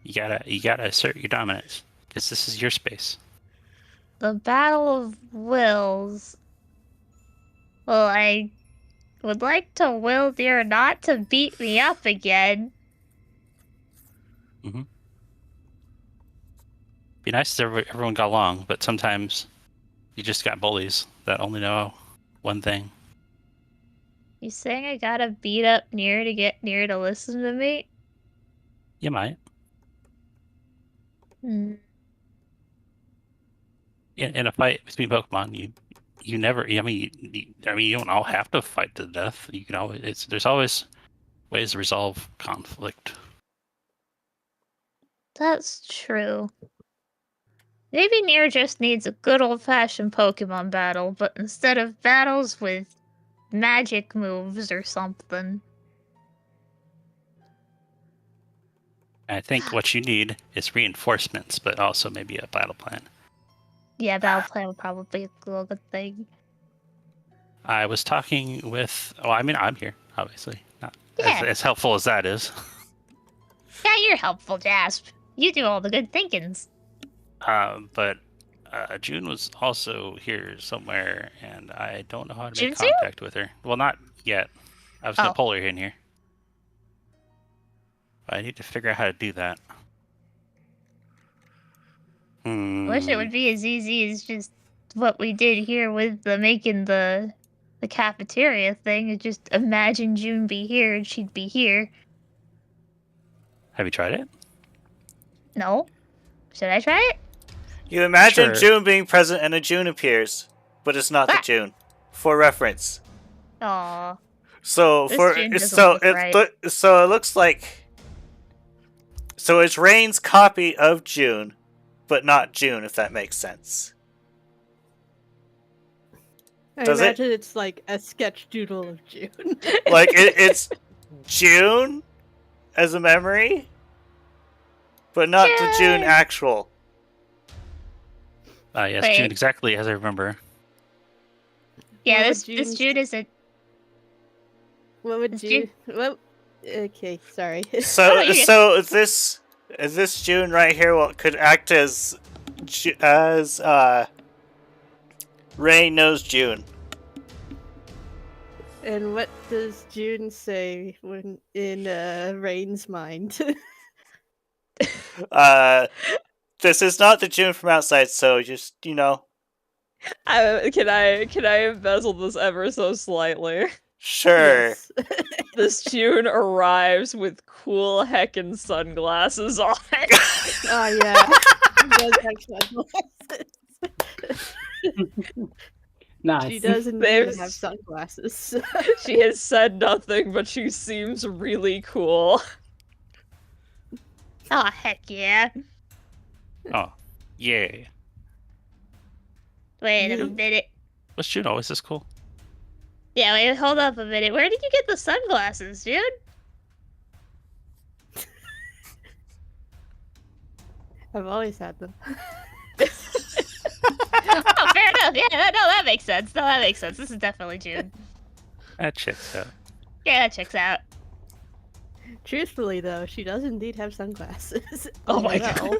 You gotta assert your dominance, because this is your space. The Battle of Wills. Well, I would like to will Nier not to beat me up again. Be nice if everyone got along, but sometimes you just got bullies that only know one thing. You saying I gotta beat up Nier to get Nier to listen to me? You might. In a fight between Pokemon, you never. I mean, you don't all have to fight to the death. You can always. There's always ways to resolve conflict. That's true. Maybe Nier just needs a good old-fashioned Pokemon battle, but instead of battles with magic moves or something. I think what you need is reinforcements, but also maybe a battle plan. Yeah, battle plan would probably be a real good thing. I was talking with. Oh, I mean, I'm here, obviously. Not Yeah. as helpful as that is. Yeah, you're helpful, Jasp. You do all the good thinkings. But June was also here somewhere, and I don't know how to make June's here? contact with her. Well, not yet. I was gonna Oh. pull her in here. But I need to figure out how to do that. I wish it would be as easy as just what we did here with the making the cafeteria thing. It's just imagine June be here and she'd be here. Have you tried it? No? Should I try it? You imagine Sure. June being present and a June appears, but it's not the Ah. June. For reference. Aw. So This for June doesn't so look it right. so it looks like it's Rain's copy of June, but not June, if that makes sense. I Does it? imagine it's like a sketch doodle of June. Like it's June as a memory, but not the June Yay! actual. Yes, Wait. June, exactly as I remember. Yeah, What would this June's- June is a... What would It's you? What? Okay, sorry. So you're good. so this June right here could act as Rain knows June. And what does June say when in Rain's mind? This is not the June from outside, so just Can I embezzle this ever so slightly? sure. Yes. This June arrives with cool heckin' sunglasses on. Oh yeah. He does have sunglasses. Nice. She does indeed There's- have sunglasses. She has said nothing, but she seems really cool. Oh, heck yeah. Oh, yeah. Wait a You- minute. Was June always this cool? Yeah, wait, hold up a minute. Where did you get the sunglasses, dude? I've always had them. Oh, fair enough. Yeah, that makes sense. No, that makes sense. This is definitely June. That checks out. Yeah, that checks out. Truthfully, though, she does indeed have sunglasses. Oh my LOL.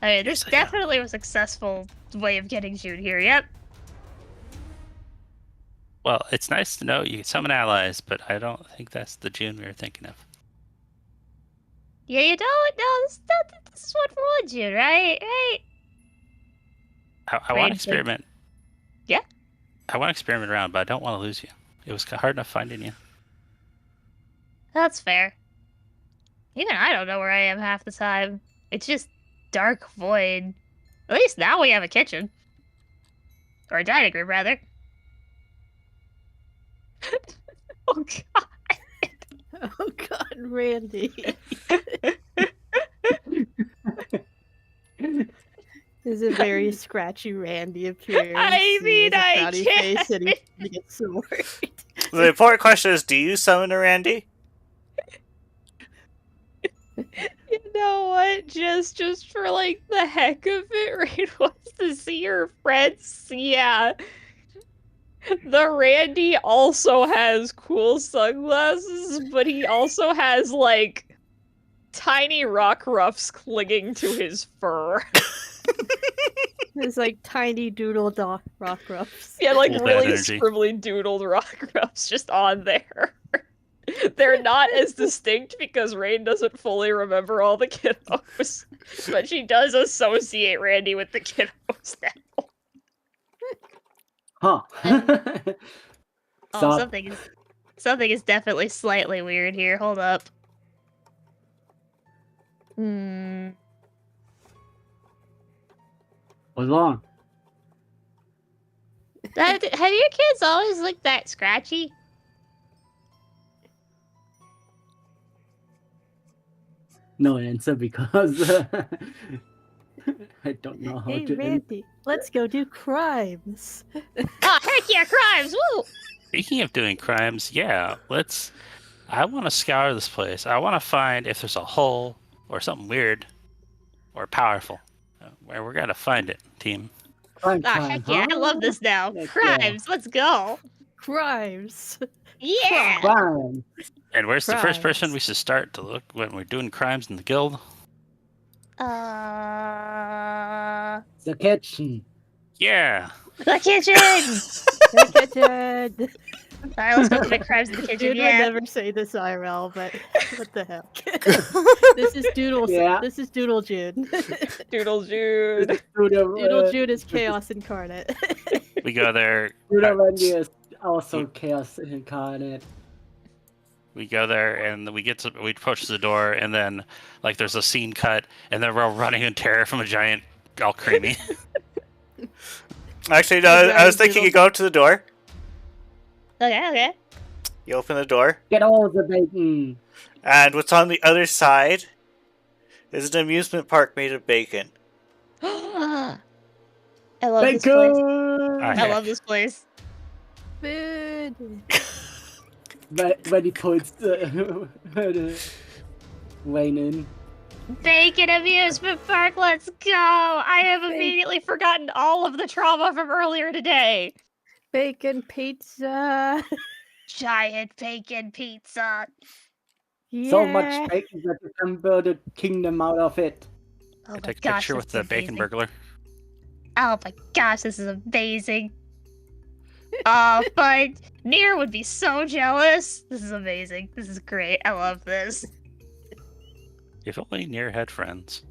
I mean, there's definitely a successful way of getting June here. Yep. Well, it's nice to know you can summon allies, but I don't think that's the June we were thinking of. Yeah, you don't? No, this is one for one, June, right? Right? I want Right. to experiment. Yeah? I want to experiment around, but I don't want to lose you. It was hard enough finding you. That's fair. Even I don't know where I am half the time. It's just dark void. At least now we have a kitchen. Or a dining room, rather. Oh, God. Oh god, Randy. There's a very scratchy Randy appears. I mean, He has a I frowny can't. face and he gets so worried. The important question is, do you summon a Randy? You know what? Just for like the heck of it, Rain wants to see her friends. Yeah. The Randy also has cool sunglasses, but he also has like tiny rock ruffs clinging to his fur. There's like tiny doodle rock ruffs. Yeah, like Cool bad really energy. scribbly doodled rock ruffs just on there. They're not as distinct because Rain doesn't fully remember all the kiddos, but she does associate Randy with the kiddos now. Huh. Oh, Stop. something is definitely slightly weird here. Hold up. What's wrong? Have your kids always looked that scratchy? No answer because I don't know how Hey to. Randy, let's go do crimes. Oh, heck yeah, crimes! Woo! Speaking of doing crimes, yeah, I want to scour this place. I want to find if there's a hole or something weird or powerful. Where we're gonna find it, team. Crime, Ah, heck yeah, I love this now. Heck Crimes, let's go! Crimes. Yeah! Crime. And where's the first person Crimes. we should start to look when we're doing crimes in the guild? The kitchen. Yeah. The kitchen! The kitchen. Alright, let's go commit crimes in the kitchen, Dude would yeah. never say this IRL, but what the heck? This is Doodle. Yeah. This is Doodle June. Doodle Jude. Doodle June is chaos incarnate. We go there. Doodle Randy is also chaos incarnate. We go there and we approach the door and then like there's a scene cut and then we're all running in terror from a giant all creamy. Actually, no, I was thinking you go up to the door, Okay. you open the door, Get all the bacon. and what's on the other side is an amusement park made of bacon. I love this place. Bacon. I love this place. Food. When he puts the Wayne in. Bacon amusement park, let's go! I have immediately forgotten all of the trauma from earlier today. Bacon pizza. Giant bacon pizza. Yeah. So much bacon that you can build a kingdom out of it. Oh I my take a gosh, picture this with the is bacon amazing. burglar. Oh my gosh, this is amazing. Oh, but Nier would be so jealous. This is amazing. This is great. I love this. If only Nier had friends.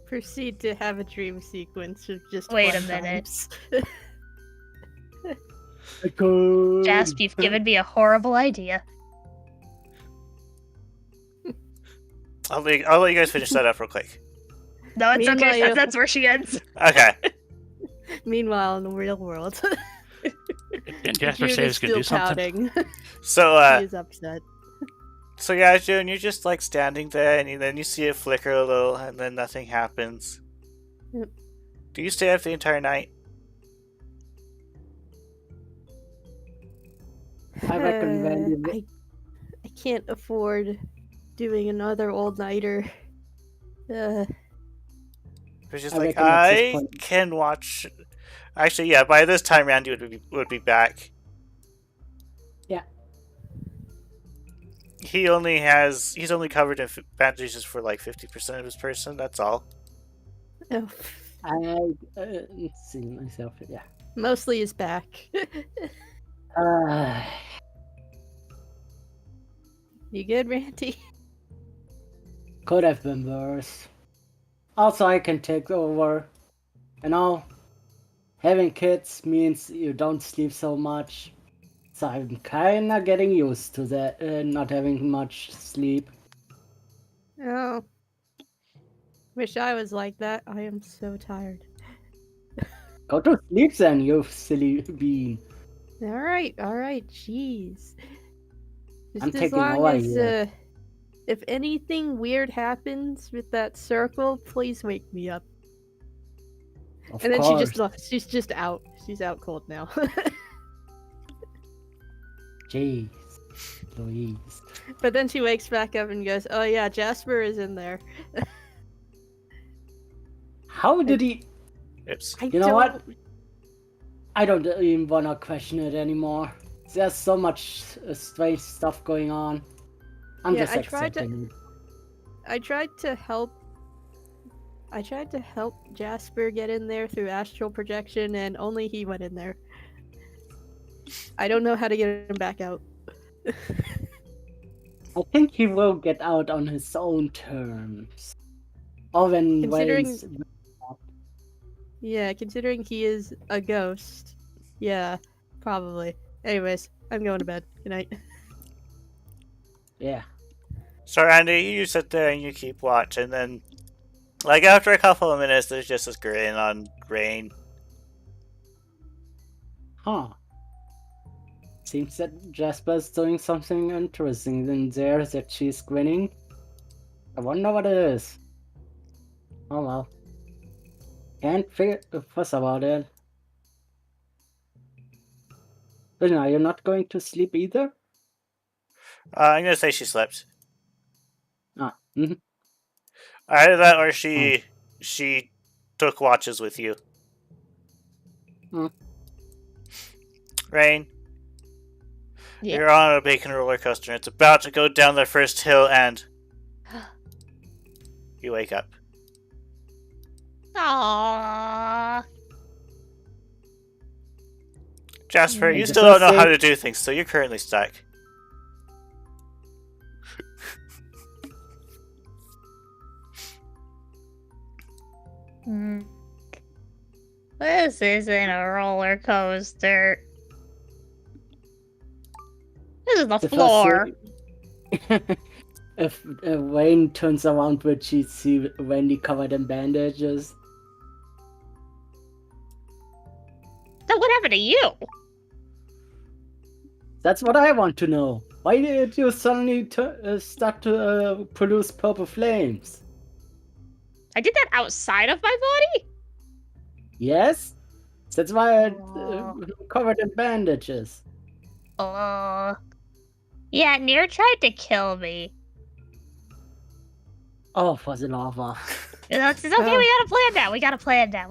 Proceed to have a dream sequence of just Wait a fun minute. times. Bacon. Jasp, you've given me a horrible idea. I'll let you guys finish that up real quick. No, it's okay. Meanwhile- That's where she ends. Okay. Meanwhile, in the real world, Didn't Jasper Jude say he is was gonna do still something? pouting. So, He is upset. So yeah, June, you're just like standing there, and then you see it flicker a little, and then nothing happens. Yep. Do you stay up the entire night? I recommend I can't afford doing another all-nighter. It's just I like, reckon at this I point- can watch. Actually, yeah, by this time, Randy would be back. Yeah. He's only covered in bandages for like 50% of his person, that's all. Oh, see myself. Yeah. mostly his back. Uh, You good, Randy? could have been worse. Also, I can take over. You know, having kids means you don't sleep so much. So I'm kinda getting used to that, not having much sleep. Oh. Wish I was like that. I am so tired. Go to sleep then, you silly bean. Alright, jeez. I'm Just as taking long over as, here. if anything weird happens with that circle, please wake me up. Of And then course. she's just out. She's out cold now. Jeez. Louise. But then she wakes back up and goes, "Oh yeah, Jasper is in there." How did he... Oops. I You know what? I don't even wanna question it anymore. There's so much strange stuff going on. I'm Yeah, just accepting it. I tried to help Jasper get in there through astral projection, and only he went in there. I don't know how to get him back out. I think he will get out on his own terms. Or when Considering- Wayne's... Yeah, considering he is a ghost. Yeah, probably. Anyways, I'm going to bed. Good night. Yeah. So, Randy, you sit there and you keep watch, and then, like, after a couple of minutes, there's just this grin on Rain. Huh. Seems that Jasper's doing something interesting in there that she's grinning. I wonder what it is. Oh well. Can't fuss about it. But now you're not going to sleep either? I'm gonna say she slept. Ah, mhm. Either that or she took watches with you. Hmm. Rain, Yeah. you're on a bacon roller coaster and it's about to go down the first hill and you wake up. Aww. Jasper, I you just still wanna don't know how say- to do things, so you're currently stuck. This isn't a roller coaster. This is the If I floor. say- if Wayne turns around, would she see Wendy covered in bandages? So what happened to you? That's what I want to know. Why did you suddenly start to produce purple flames? I did that outside of my body? Yes? That's why I'm Oh. covered in bandages. Yeah, Nier tried to kill me. Oh, for the lava. It's okay, Oh. we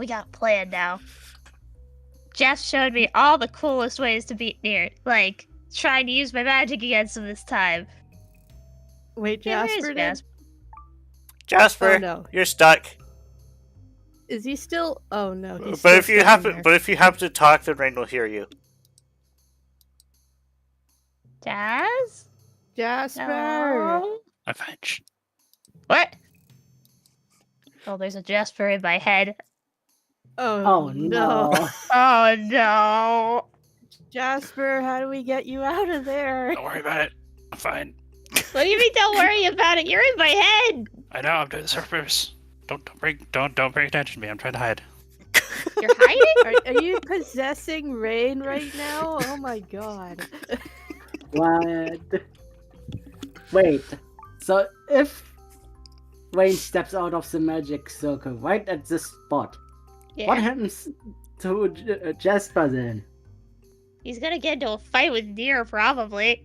got a plan now. Jeff showed me all the coolest ways to beat Nier. Like, trying to use my magic against him this time. Wait, Yeah, where is Jasper did? Jasper? Jasper, Oh no. you're stuck. Is he still? Oh no. He's But still if you stuck in happen, there. but if you happen to talk, then Rain will hear you. Jazz? Jasper. No. I find. What? Oh, there's a Jasper in my head. Oh no. Oh no. Jasper, how do we get you out of there? Don't worry about it. I'm fine. What do you mean? Don't worry about it. You're in my head. I know. I'm doing this on purpose. Don't bring attention to me. I'm trying to hide. You're hiding? Are you possessing Rain right now? Oh my god. What? Wait. So if Wayne steps out of the magic circle right at this spot, Yeah. what happens to Jasper then? He's gonna get into a fight with Deer, probably.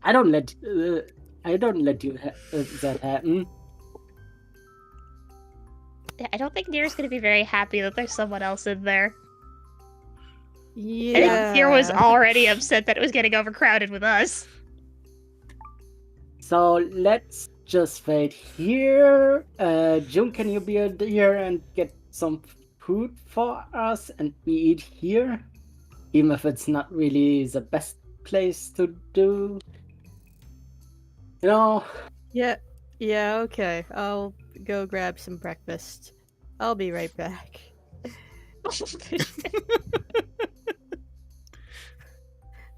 I don't let you that happen. I don't think Deer's gonna be very happy that there's someone else in there. I Yeah. think Deer was already upset that it was getting overcrowded with us. So let's just wait here. June, can you be here and get some food for us, and we eat here, even if it's not really the best place to do. You know. Yeah. Yeah, okay. I'll go grab some breakfast. I'll be right back.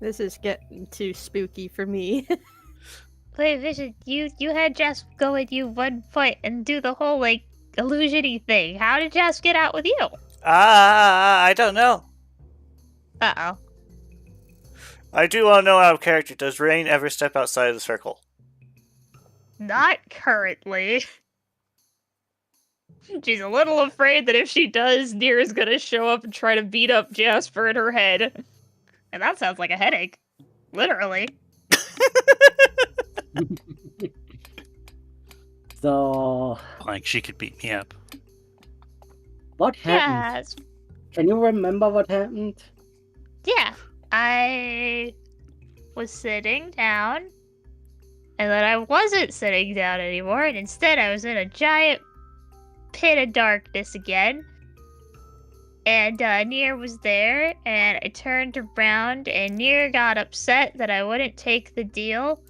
This is getting too spooky for me. Wait, Vision, you had Jasp go with you one point and do the whole, like, illusion-y thing. How did Jasp get out with you? I don't know. Uh-oh. I do want to know out of character. Does Rain ever step outside of the circle? Not currently. She's a little afraid that if she does, Deer is gonna show up and try to beat up Jasper in her head. And that sounds like a headache. Literally. So, Like, she could beat me up. what happened? Jasp. Can you remember what happened? Yeah. I was sitting down, and then I wasn't sitting down anymore, and instead I was in a giant pit of darkness again. And Nier was there, and I turned around, and Nier got upset that I wouldn't take the deal.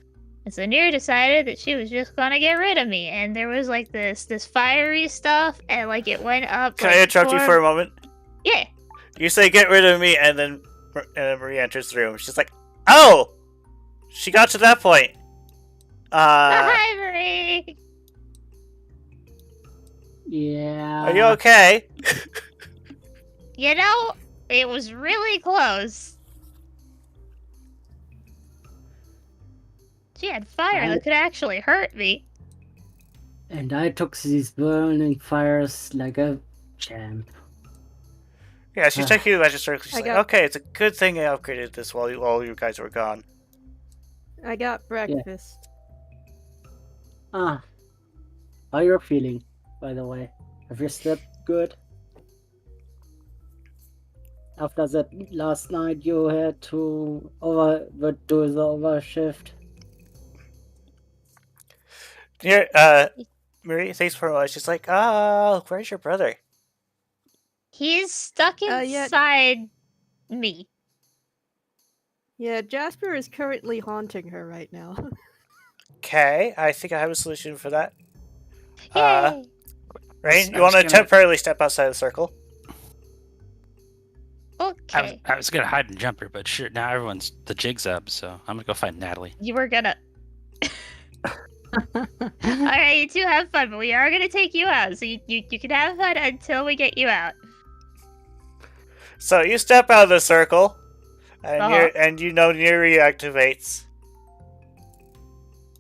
And so Nier decided that she was just gonna get rid of me. And there was like this fiery stuff, and like it went up. Can like, I interrupt you for a moment? Yeah. You say get rid of me, and then Marie enters the room. She's like, "Oh, she got to that point." Hi, Marie. Yeah. Are you okay? You know, it was really close. She had fire that could actually hurt me. And I took these burning fires like a champ. Yeah, she's checking the register. She's I like, got- "Okay, it's a good thing I upgraded this while you guys were gone." I got breakfast. How are you feeling, by the way? Have you slept good? After that last night you had to do the overshift. Here, Marie, thanks for watching. She's like, "Oh, where's your brother?" He's stuck Yeah. inside me. Yeah, Jasper is currently haunting her right now. Okay, I think I have a solution for that. Yay! Rain, I you was want to gonna- temporarily step outside the circle? Okay. I was gonna hide and jump her, but sure, now the jig's up, so I'm gonna go find Natalie. You were gonna... Alright, you two have fun, but we are gonna take you out, so you can have fun until we get you out. So you step out of the circle, and Uh-huh. Nier reactivates.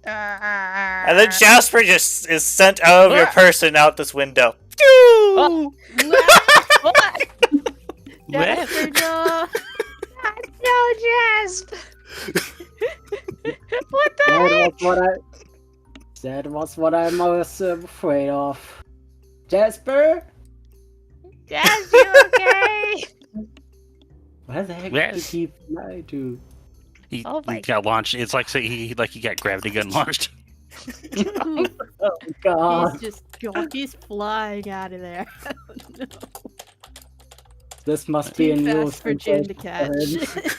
And then Uh... Jasper just is sent out of your What? person out this window. What? Jasper, no! No, Jasp! What the heck? That was what I was afraid of. Jasper? Jasp, you okay? Where the heck Where- did he fly to? He, Oh my- he got launched. It's like he got gravity gun launched. Oh god. He's flying out of there. No. This must be a Too new fast for Jim to sensation catch. for him.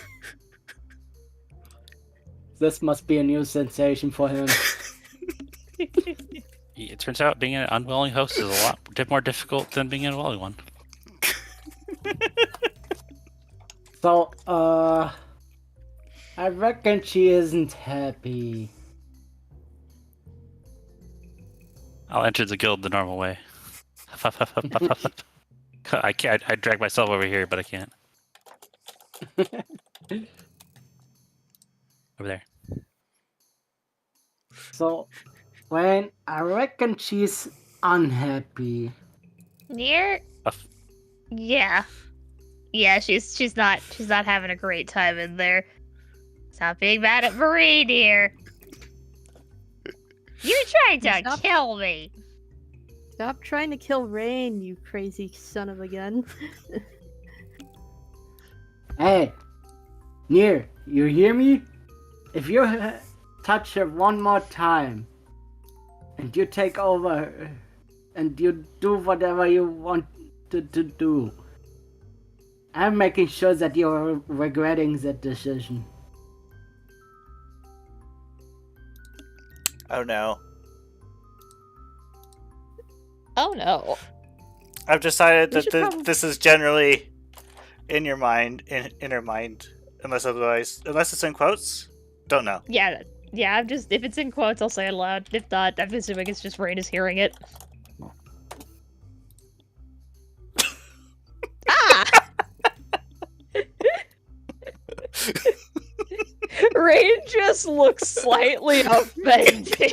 This must be a new sensation for him. It turns out being an unwilling host is a lot more difficult than being a willing one. So, I reckon she isn't happy. I'll enter the guild the normal way. I can't. I drag myself over here, but I can't. Over there. So, when I reckon she's unhappy. Near? Uff. Yeah. Yeah, she's not having a great time in there. Stop being mad at Marie, dear. You tried to Stop. kill me. Stop trying to kill Rain, you crazy son of a gun. Hey, Nier, you hear me? If you touch her one more time, and you take over, and you do whatever you want to do, I'm making sure that you're regretting that decision. Oh no. Oh no. I've decided We that should this is generally in your mind, in her mind, unless it's in quotes. Don't know. Yeah, I'm just, if it's in quotes, I'll say it aloud. If not, I'm assuming it's just Rain is hearing it. Ah! Rain just looks slightly offended.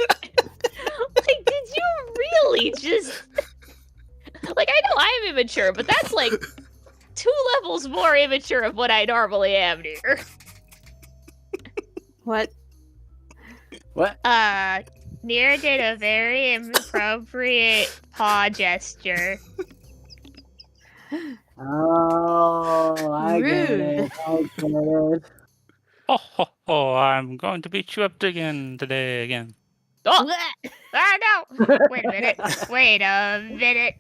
Like, did you really just... Like, I know I'm immature, but that's like 2 levels more immature of what I normally am, dear. What? What? Near did a very inappropriate paw gesture. Oh, I get it. I get it. Oh, ho, ho, I'm going to beat you up again today. Oh! Ah, no! Wait a minute. Wait a minute.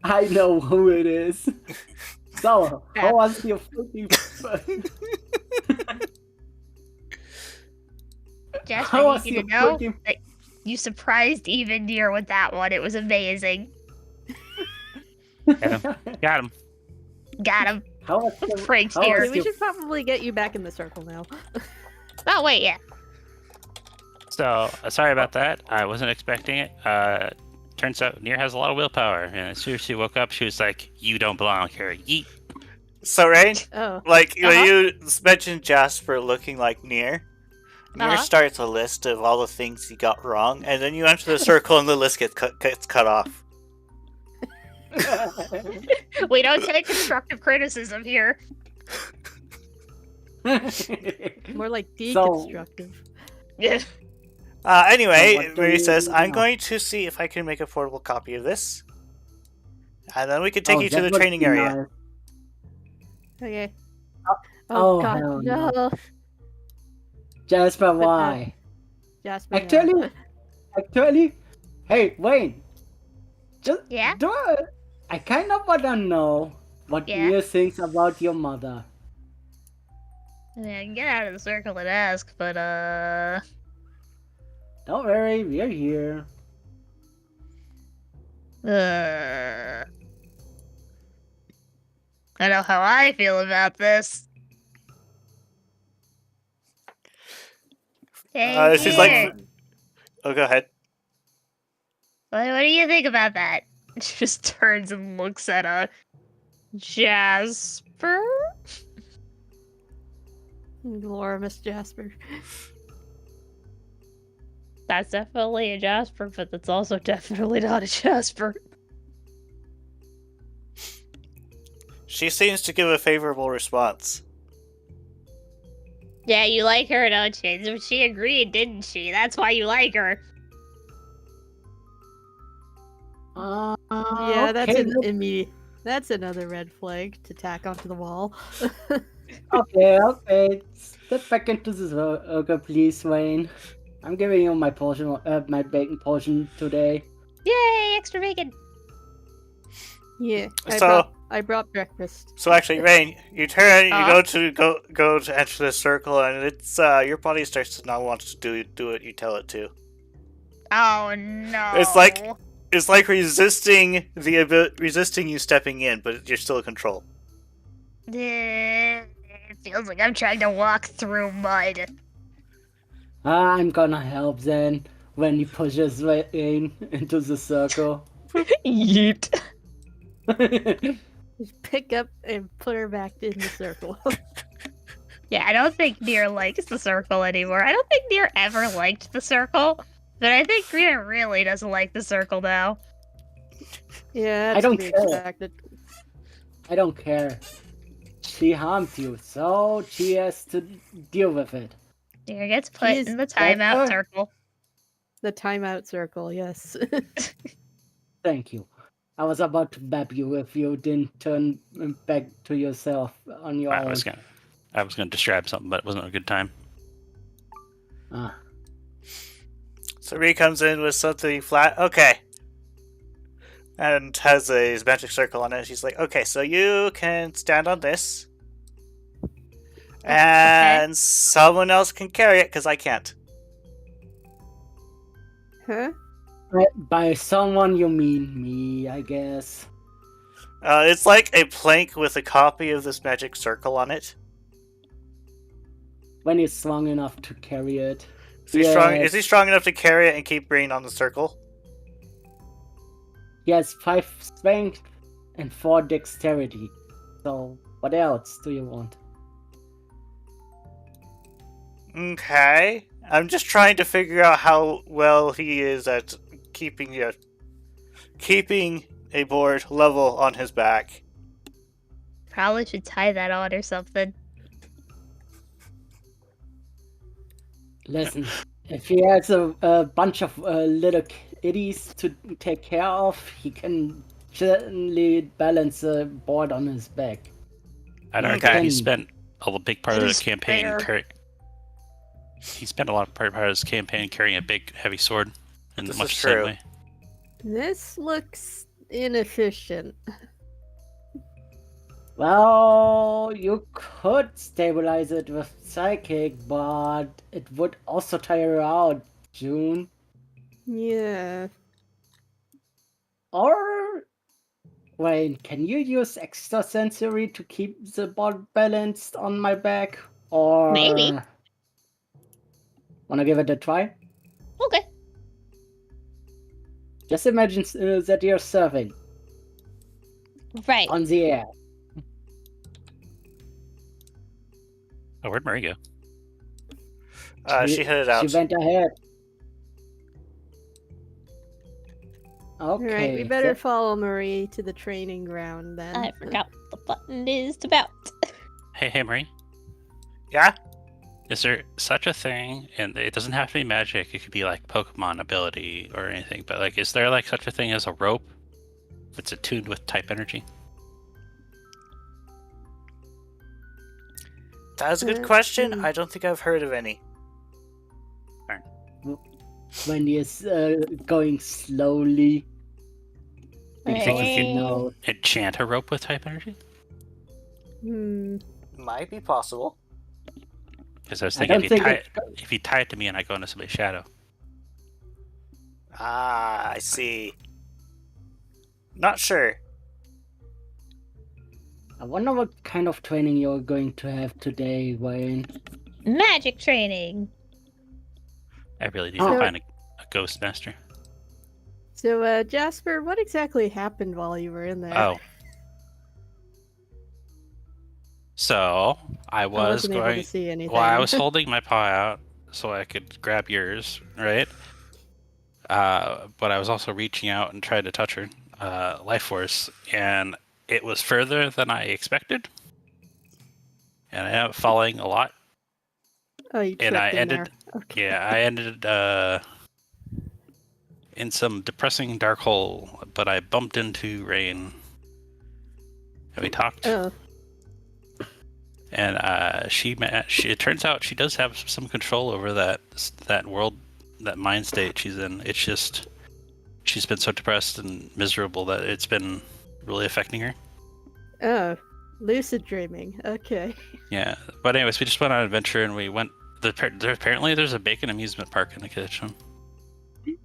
I know who it is. So, how was your freaking... Just How I was need you your to know freaking... that you surprised even Deer with that one. It was amazing. Got him. Got him. How was your... Frank's how here. was We your- should probably get you back in the circle now. Oh, wait, yeah. So, sorry about that. I wasn't expecting it. Turns out Nier has a lot of willpower, and as soon as she woke up, she was like, "You don't belong here." Yeet. So, Rain, Oh. like when Uh-huh. you mentioned Jasper looking like Nier Uh-huh. starts a list of all the things he got wrong, and then you enter the circle and the list gets cut off. We don't take constructive criticism here. More like So- deconstructive. Yeah. Anyway, what do Marie you says, "I'm know? going to see if I can make a portable copy of this, and then we can take Oh, you to that the would training be area." nice. Okay. Oh, God, hell no. no. Jasper, why? Jasper, Actually, hey, Wayne. Just Yeah? do it. I kind of want to know what Yeah? you think about your mother. I mean, I can get out of the circle and ask, but, Don't worry, we're here. I know how I feel about this. Hey, She's dear. like, "Oh, go ahead." What do you think about that? She just turns and looks at Jasper. Laura, Miss Jasper. That's definitely a Jasper, but that's also definitely not a Jasper. She seems to give a favorable response. Yeah, you like her, don't you? She agreed, didn't she? That's why you like her. Yeah, that's okay, an immediate. That's another red flag to tack onto the wall. okay. Step back into the circle, please, Wayne. I'm giving you my potion, my bacon potion today. Yay, extra bacon. Yeah, So- I brought breakfast. So actually, Rain, you turn, you Uh-huh. go to enter the circle, and it's your body starts to not want to do what you tell it to. Oh no. It's like resisting resisting you stepping in, but you're still in control. It feels like I'm trying to walk through mud. I'm gonna help then when he pushes Wayne into the circle. Yeet. Just pick up and put her back in the circle. Yeah, I don't think Nier likes the circle anymore. I don't think Nier ever liked the circle, but I think Nier really doesn't like the circle now. Yeah, I that's don't to be care. expected. I don't care. She harmed you, so she has to deal with it. Deer gets put is in the timeout better. circle. The timeout circle, yes. Thank you. I was about to bap you if you didn't turn back to yourself on your I own. was gonna describe something, but it wasn't a good time. Ah. So Ree comes in with something flat. Okay. And has a magic circle on it. She's like, okay, so you can stand on this. And someone else can carry it, because I can't. Huh? By someone you mean me, I guess. It's like a plank with a copy of this magic circle on it. When he's strong enough to carry it. Is he strong? Yes. Is he strong enough to carry it and keep bringing on the circle? He has 5 strength and 4 dexterity. So, what else do you want? Okay. I'm just trying to figure out how well he is at keeping a board level on his back. Probably should tie that on or something. Listen, if he has a bunch of little kiddies to take care of, he can gently balance a board on his back. I don't Okay. know. He spent a big part It of is the campaign. fair. He spent a lot of part of his campaign carrying a big, heavy sword. In This much is the same true. way. This looks inefficient. Well, you could stabilize it with psychic, but it would also tire out, June. Yeah. Or, wait, can you use extrasensory to keep the board balanced on my back? Or Maybe. Wanna give it a try? Okay. Just imagine that you're surfing Right. on the air. Oh, where'd Marie go? She headed out. She went ahead. Okay. Alright, we better follow Marie to the training ground then. I forgot what the button is about. Hey, Marie. Yeah? Is there such a thing? And it doesn't have to be magic. It could be like Pokemon ability or anything. But like, is there like such a thing as a rope that's attuned with type energy? That is a good question. Hmm. I don't think I've heard of any. When he's going slowly. You think you can No. enchant a rope with type energy? Might be possible. Because I was I thinking don't think if you tie it to me and I go into somebody's shadow. Ah, I see. Not sure. I wonder what kind of training you're going to have today, Wayne. Magic training. I really need Oh. to find a ghost master. So, Jasper, what exactly happened while you were in there? Oh. So, I was wasn't able going. to see anything. Well, I was holding my paw out so I could grab yours, right? But I was also reaching out and trying to touch her life force, and it was further than I expected. And I ended up falling a lot. Oh, you and tripped I in ended. there. Okay. Yeah, I ended in some depressing dark hole, but I bumped into Rain. And we talked. Oh, And it turns out she does have some control over that world, that mind state she's in. It's just she's been so depressed and miserable that it's been really affecting her. oh, lucid dreaming. Okay. Yeah, but anyways, we just went on an adventure and we went. Apparently, there's a bacon amusement park in the kitchen, and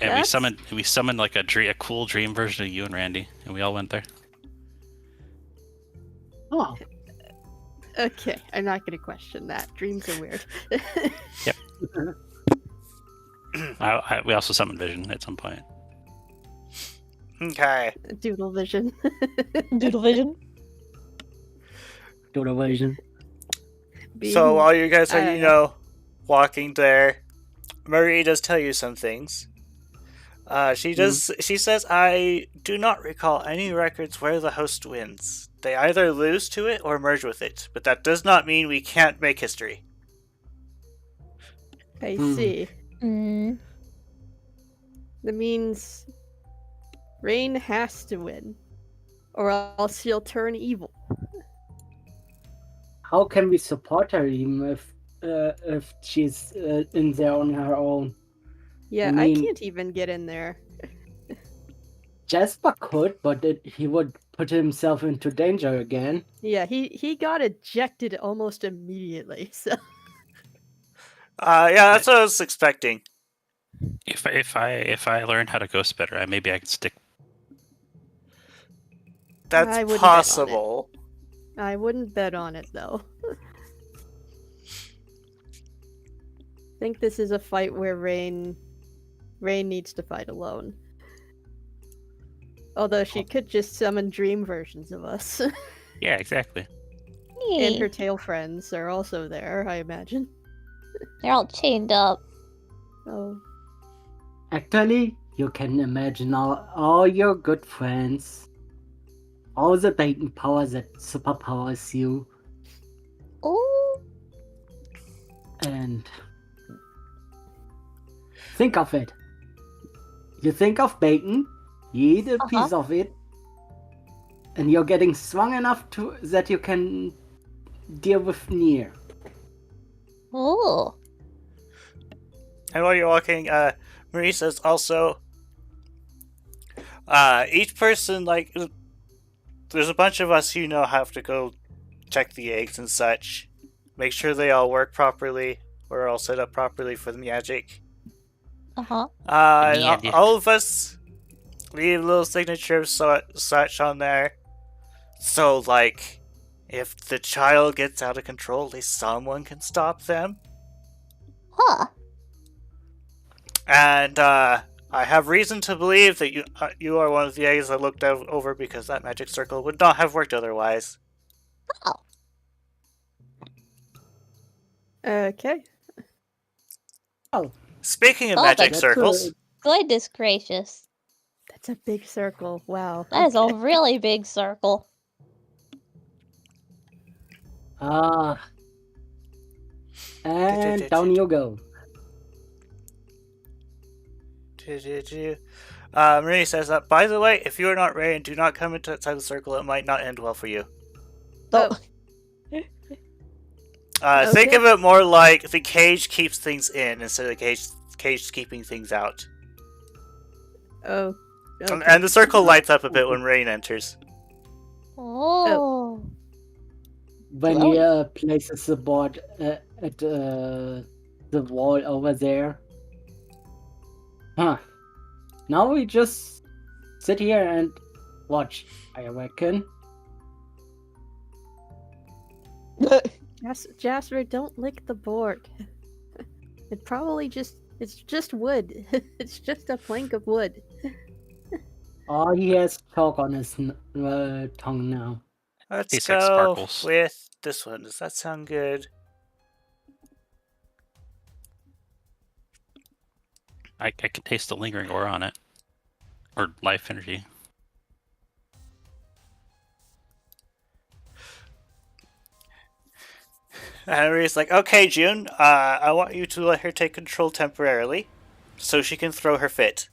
That's- we summoned like a cool dream version of you and Randy, and we all went there. Oh, Okay, I'm not going to question that. Dreams are weird. We also summoned Vision at some point. Okay. Doodle vision. Doodle vision. television. So while you guys I are, don't walking there, Marie does tell you some things. She says, I do not recall any records where the host wins. They either lose to it or merge with it, but that does not mean we can't make history. I see. Mm. That means Rain has to win, or else she'll turn evil. How can we support her even if she's in there on her own? Yeah, I mean- I can't even get in there. Jasper could, but he would put himself into danger again. Yeah, he got ejected almost immediately. So Yeah, that's what I was expecting. If I learn how to ghost better, maybe I can stick. I That's wouldn't bet on it. possible. I wouldn't bet on it though. I think this is a fight where Rain needs to fight alone. Although she could just summon dream versions of us. Yeah, exactly. And her tail friends are also there, I imagine. They're all chained up. Oh. Actually, you can imagine all your good friends. All the Bacon power that superpowers you. Oh. And think of it. You think of bacon, you eat a piece of it, and you're getting strong enough that you can deal with Nier. Oh. And while you're walking, Marie says also, each person, like, there's a bunch of us have to go check the eggs and such. Make sure they all work properly, or all set up properly for the magic. Uh-huh. And all of us leave little signatures such on there. So, like, if the child gets out of control, at least someone can stop them. Huh. And I have reason to believe that you are one of the eggs I looked over, because that magic circle would not have worked otherwise. Oh. Okay. Speaking of Oh, magic that's circles, Goodness gracious. That's a big circle. Wow. That is a Okay. really big circle. And down you go. Marie says that, by the way, if you are not ready and do not come inside the circle, it might not end well for you. Oh. Think Okay. of it more like the cage keeps things in instead of the cage keeping things out. Oh. Okay. And the circle lights up a bit when Rain enters. Oh. When Glowing. he places the board at the wall over there. Huh. Now we just sit here and watch, I reckon. Jasper, don't lick the board. It's just wood. It's just a plank of wood. Oh, he has chalk on his tongue now. Let's Tastes like go sparkles. with this one. Does that sound good? I can taste the lingering aura on it. Or life energy. And Maria's like, okay, June, I want you to let her take control temporarily, so she can throw her fit.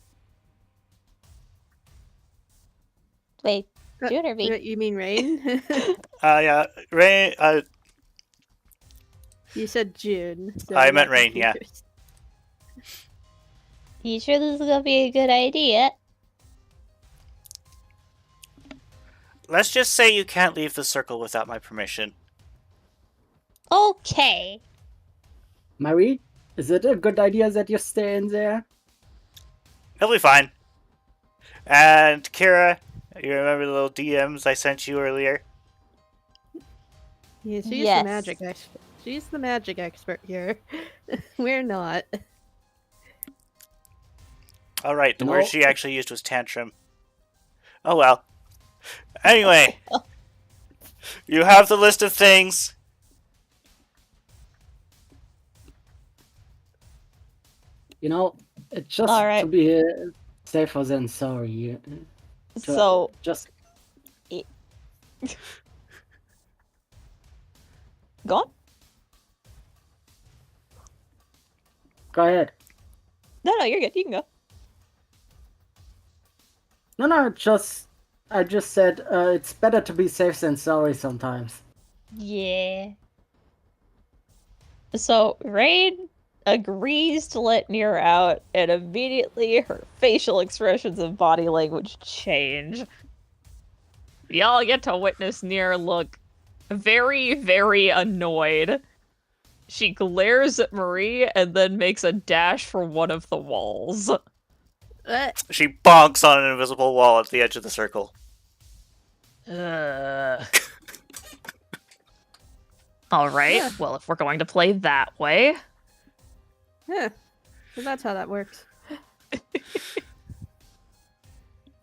Wait, June or me? You mean Rain? Yeah, Rain, You said June. So I I'm meant not Rain, yeah. confused. You sure this is gonna be a good idea? let's just say you can't leave the circle without my permission. Okay. Marie, is it a good idea that you stay in there? It'll be fine. And Kira, you remember the little DMs I sent you earlier? Yeah, she's Yes. the magic expert. She's the magic expert here. We're not. Alright, the No. word she actually used was tantrum. Oh well. Anyway, you have the list of things. You know, it's just All right. to be safer than sorry. So just go on. go ahead. No, you're good. You can go. No, I just said it's better to be safe than sorry sometimes. Yeah. So Rain agrees to let Nier out, and immediately her facial expressions and body language change. Y'all get to witness Nier look very, very annoyed. She glares at Marie and then makes a dash for one of the walls. She bonks on an invisible wall at the edge of the circle. Alright, Yeah. well, if we're going to play that way... Yeah. So that's how that works. It's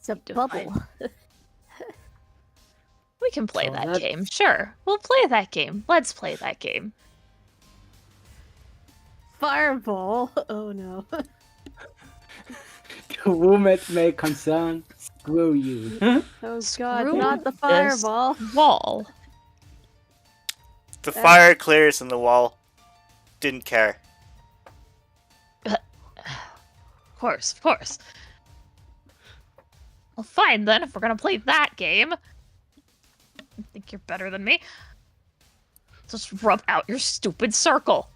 a bubble. We can play So that that- game, sure. We'll play that game. Let's play that game. Fireball. Oh no. Whom it may concern, screw you. Oh god, Screw not the this fireball. Wall. The fire clears and the wall didn't care. Of course, of course. Well, fine then, if we're gonna play that game. I think you're better than me. Just rub out your stupid circle.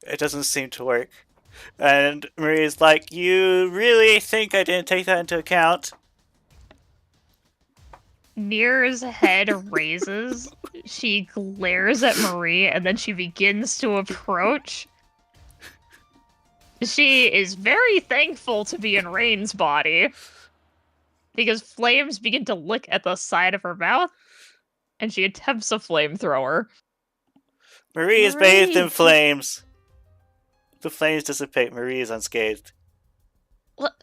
It doesn't seem to work. And Marie's like, you really think I didn't take that into account? Nier's head raises. She glares at Marie, and then she begins to approach. She is very thankful to be in Rain's body, because flames begin to lick at the side of her mouth, and she attempts a flamethrower. Marie is bathed in Marie! flames. The flames dissipate. Marie is unscathed. What?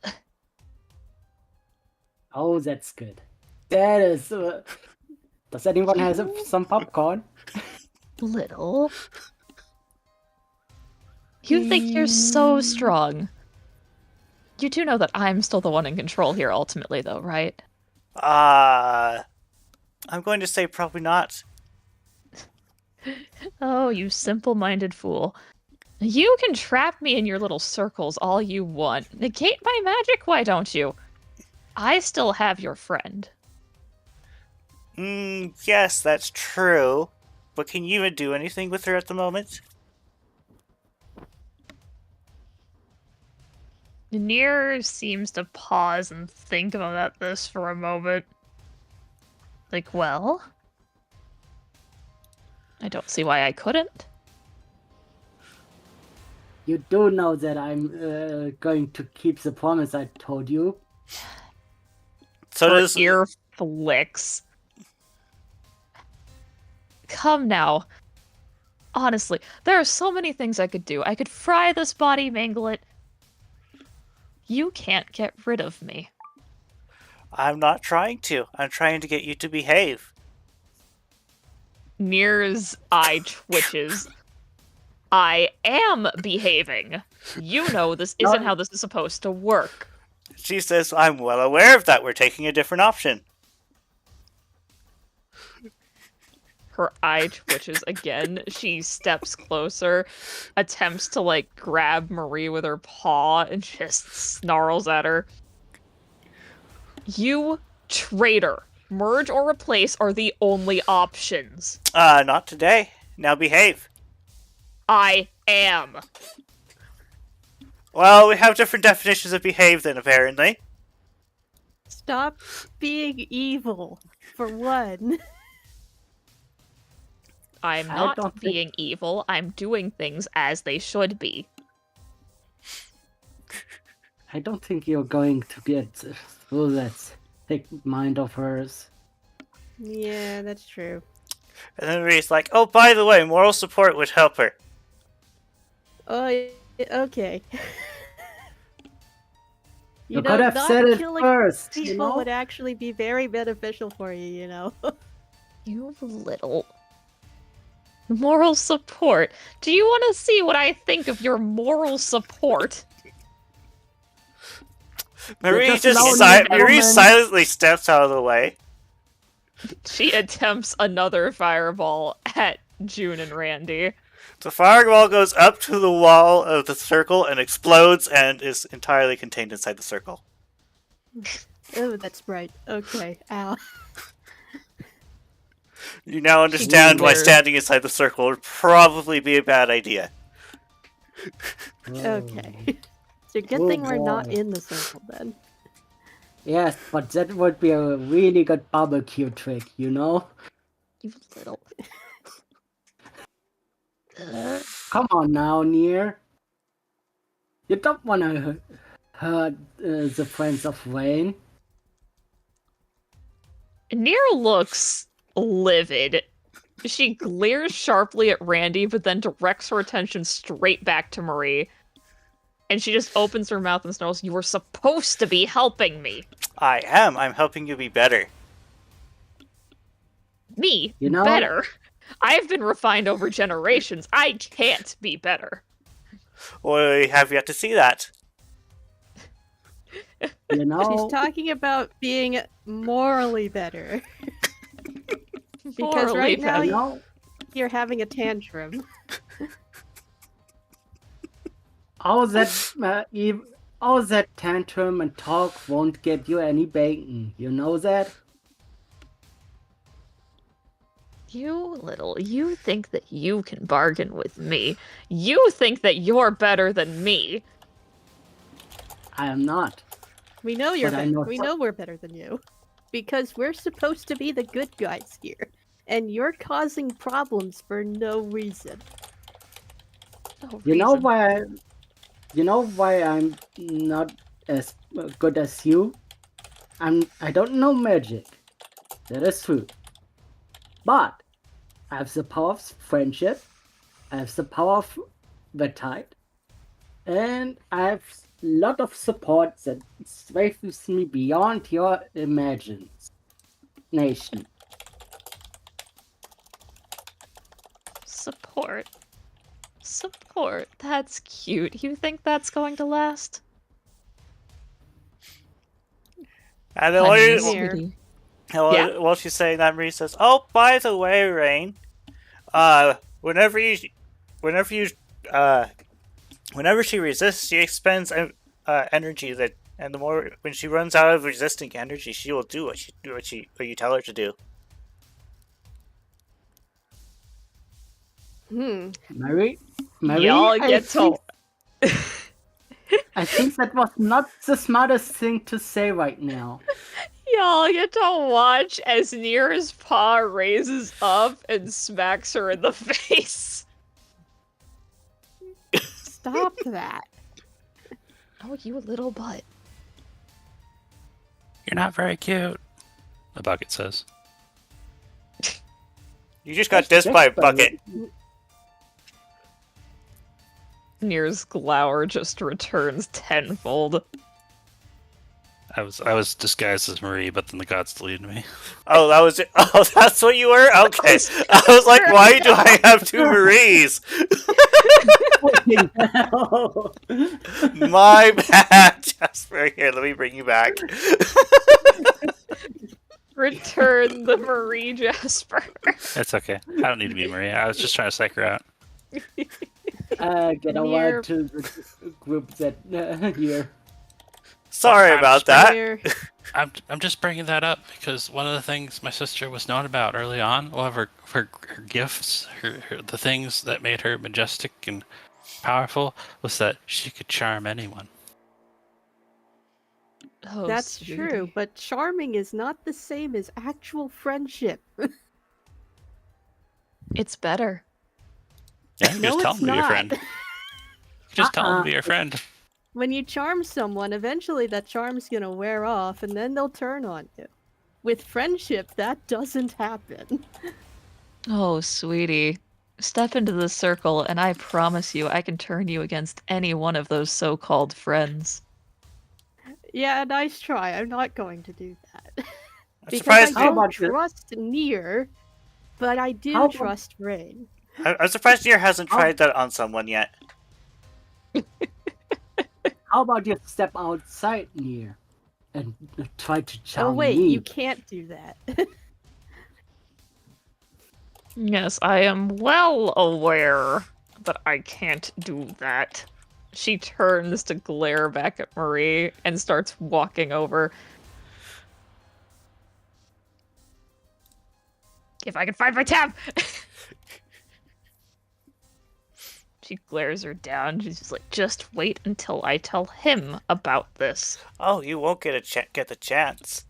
Oh, that's good. That is. Does anyone have some popcorn? Little. You think you're so strong. You do know that I'm still the one in control here ultimately, though, right? I'm going to say probably not. Oh, you simple-minded fool. You can trap me in your little circles all you want. Negate my magic, why don't you? I still have your friend. Yes, that's true. But can you even do anything with her at the moment? Nier seems to pause and think about this for a moment. Like, well... I don't see why I couldn't. You do know that I'm going to keep the promise I told you. So Her does ear flicks. Come now. Honestly, there are so many things I could do. I could fry this body, mangle it. You can't get rid of me. I'm not trying to. I'm trying to get you to behave. Nier's eye twitches. I am behaving. You know this isn't how this is supposed to work. She says, I'm well aware of that. We're taking a different option. Her eye twitches again. She steps closer, attempts to, like, grab Marie with her paw, and just snarls at her. You traitor. Merge or replace are the only options. Not today. Now behave. I am. Well, we have different definitions of behave then, apparently. Stop being evil, for one. I'm I not don't think- being evil. I'm doing things as they should be. I don't think you're going to get through that thick mind of hers. Yeah, that's true. And then Marie's like, oh, by the way, moral support would help her. Oh, okay. You could have said it killing first, people you know? would actually be very beneficial for you, you know? You little... Moral support. Do you want to see what I think of your moral support? Marie just just lonely Marie woman. silently steps out of the way. She attempts another fireball at June and Randy. The fireball goes up to the wall of the circle and explodes and is entirely contained inside the circle. Oh, that's right. Okay, ow. You now understand why glares. standing inside the circle would probably be a bad idea. Okay. So good Oh, thing we're not boy. in the circle then. Yes, but that would be a really good barbecue trick, you know? You little. Come on now, Nier. You don't want to hurt the friends of Wayne. Nier looks livid. She glares sharply at Randy, but then directs her attention straight back to Marie. And she just opens her mouth and snarls, "You were supposed to be helping me." I am. I'm helping you be better. Me? You know- Better? I've been refined over generations. I can't be better. We have yet to see that. You know? She's talking about being morally better. Because Morally right now better. You know? you're having a tantrum. All that tantrum and talk won't get you any bacon. You know that? You think that you can bargain with me. You think that you're better than me. I am not. We know you're But I better. know We some- know we're better than you. Because we're supposed to be the good guys here. And you're causing problems for no reason. No You know reason. why? You know why I'm not as good as you? I don't know magic. That is true. But I have the power of friendship. I have the power of the tide, and I have a lot of support that stretches me beyond your imagination. Support. That's cute. You think that's going to last? And then Honey, Here. sweetie. while, while she's saying that, Marie says, "Oh, by the way, Rain, whenever she resists, she expends energy that, and the more when she runs out of resisting energy, she will do what you tell her to do." Marie, Y'all get told. I think that was not the smartest thing to say right now. Y'all get to watch as Nier's paw raises up and smacks her in the face. Stop that. Oh, you little butt. You're not very cute. The bucket says. You just got dissed by a bucket. Nier's glower just returns tenfold. I was disguised as Marie, but then the gods deleted me. Oh, that was it. Oh, that's what you were? Okay. I was like, why do I have two Maries? My bad, Jasper. Here, let me bring you back. Return the Marie Jasper. It's okay. I don't need to be Marie. I was just trying to psych her out. Get over to the group that here. Sorry about that. Here. I'm just bringing that up because one of the things my sister was known about early on, well, her gifts, the things that made her majestic and powerful, was that she could charm anyone. Oh, That's sweetie. true, but charming is not the same as actual friendship. It's better. Yeah, you No, just tell it's him to be your not. friend. Just tell him to be your friend. When you charm someone, eventually that charm's gonna wear off, and then they'll turn on you. With friendship, that doesn't happen. Oh, sweetie. Step into the circle, and I promise you I can turn you against any one of those so-called friends. Yeah, nice try. I'm not going to do that. I'm Because surprised. I How don't about this? trust Nier, but I do How about- trust Rain. I'm surprised Nier hasn't tried that on someone yet. How about you step outside near and try to Oh challenge wait, me? you can't do that. Yes, I am well aware that I can't do that. She turns to glare back at Marie and starts walking over. If I can find my tab! She glares her down. She's just like, just wait until I tell him about this. Oh, you won't get the chance.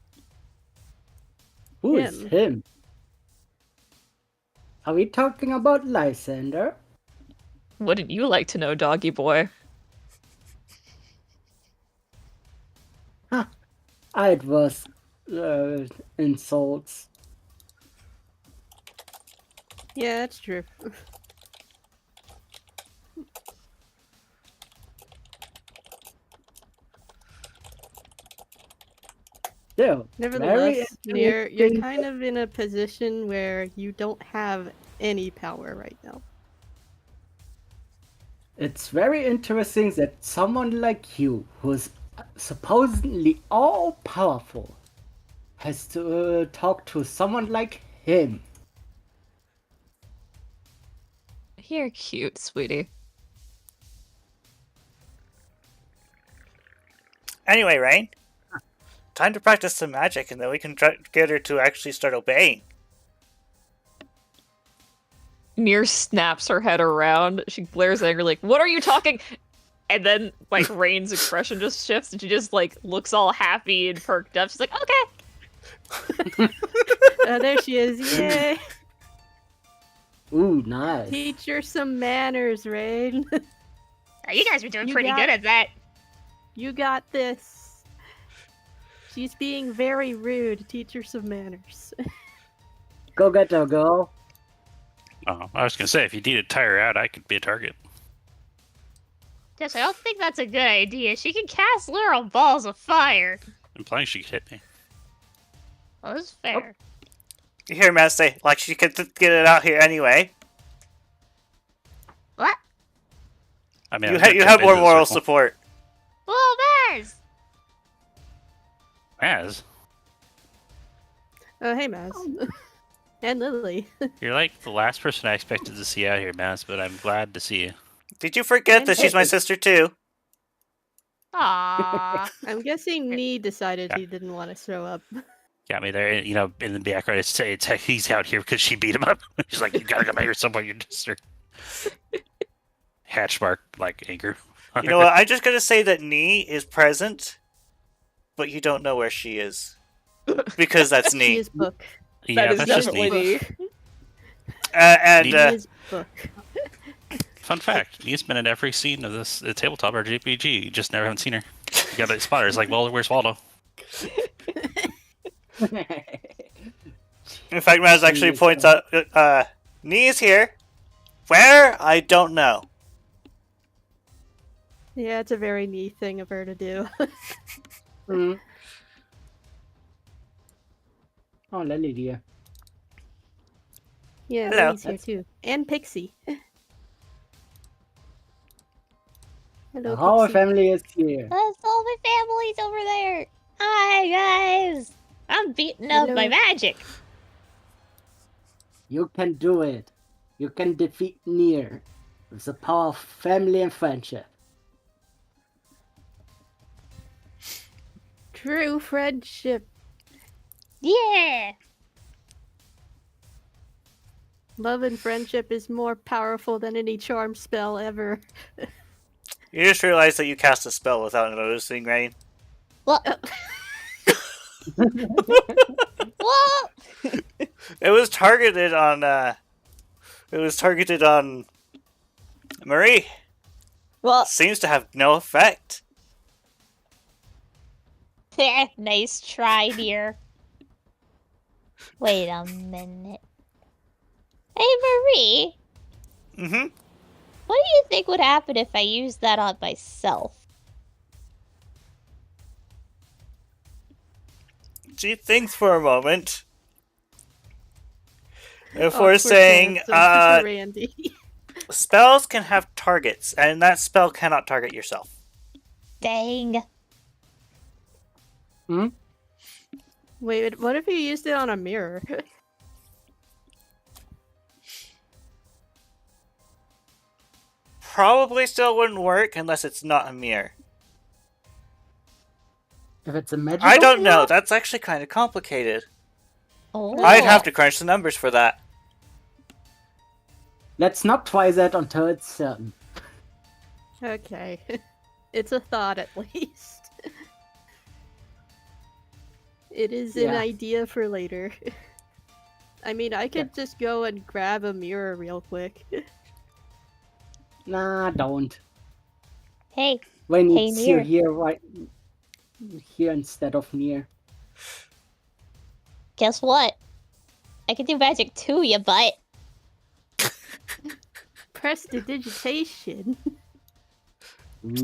Who is Him. him? Are we talking about Lysander? Wouldn't you like to know, doggy boy? It was insults. Yeah, that's true. Still, Nevertheless, very you're interesting. kind of in a position where you don't have any power right now. It's very interesting that someone like you, who's supposedly all powerful, has to talk to someone like him. You're cute, sweetie. Anyway, Rain, time to practice some magic, and then we can get her to actually start obeying. Near snaps her head around. She glares at her like, "What are you talking?" And then, like, Rain's expression just shifts, and she just, like, looks all happy and perked up. She's like, "Okay." There she is. Yay! Ooh, nice. Teach her some manners, Rain. You guys are doing You pretty got- good at that. You got this. She's being very rude. Teach her some manners. Go get her, girl. Oh, I was gonna say, if you need to tire her out, I could be a target. Yes, I don't think that's a good idea. She can cast literal balls of fire. Implying she could hit me. Well, that's fair. You hear Matt say, like she could get it out here anyway. What? I mean, You have more moral support. Well, Mars! As Oh, hey, Maz. And Lily. you're like the last person I expected to see out here, Mass, but I'm glad to see you. Did you forget that she's my sister too? Aww. I'm guessing Nee decided he didn't want to show up. Got me there, you know, in the background. It's he's out here because she beat him up. She's like, you gotta come out here somewhere, your sister. Hatch mark, like anger. You know what? I'm just gonna say that Nee is present, but you don't know where she is because that's She Nee. is book. Yeah, that is that's just definitely neat. me. And She is book. Fun fact: Nee's been in every scene of this tabletop RPG. You just never haven't seen her. You got to spot her. It's like, well, where's Waldo? in fact, Maz actually points out, Nee is here. Where? I don't know. Yeah, it's a very Nee thing of her to do. Mm. Oh, Lily, dear. Yeah, Hello. Lily's here too. And Pixie. Hello, The whole Pixie. family is here. That's all my family's over there. Hi, guys. I'm beating up my Hello. magic. You can do it. You can defeat Nier with the power of family and friendship. True friendship. Yeah. Love and friendship is more powerful than any charm spell ever. You just realized that you cast a spell without noticing, Rain. What? What? It was targeted on. Marie. Well, Seems to have no effect. Nice try, dear. Wait a minute. Hey, Marie. Mm-hmm. What do you think would happen if I used that on myself? She thinks for a moment. If Oh, we're poor saying, Sansa, Randy. spells can have targets, and that spell cannot target yourself. Dang. Hmm? Wait, what if you used it on a mirror? Probably still wouldn't work unless it's not a mirror. If it's a magical I don't know. mirror? That's actually kind of complicated. Oh. I'd have to crunch the numbers for that. Let's not try that until it's certain. Okay. It's a thought at least. It is an Yeah. idea for later. I mean, I could just go and grab a mirror real quick. Nah, don't. Hey, When Hey, it's you near. here, right here instead of near. guess what? I can do magic too, you butt. Prestidigitation.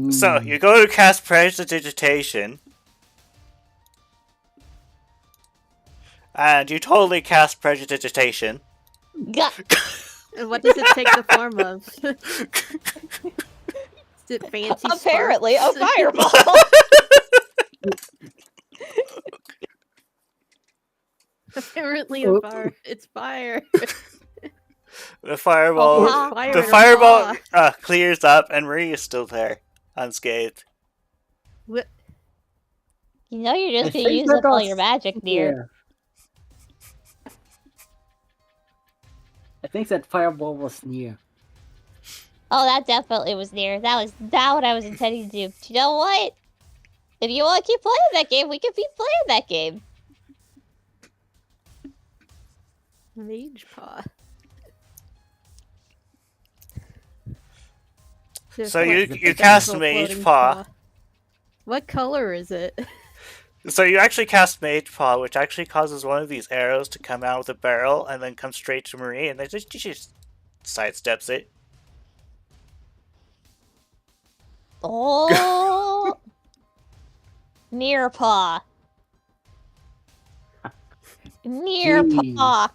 So, you go to cast Prestidigitation. And you totally cast Prestidigitation. Gah. And what does it take the form of? Is it fancy Apparently, a sparks? fireball. Apparently, Oh. it's fire. The fireball, Oh, Fire the in a fireball paw. clears up, and Marie is still there, unscathed. What? You know you're I just gonna think use that up all was your magic, dear. I think that fireball was near. Oh, that definitely was near. That was not what I was intending to do. But you know what? If you want to keep playing that game, we can keep playing that game. Mage paw. Just So like you the cast pencil Mage floating Paw. What color is it? So you actually cast Mage Paw, which actually causes one of these arrows to come out with a barrel and then come straight to Marie, and then she just sidesteps it. Oh, near paw. Near Gee. paw.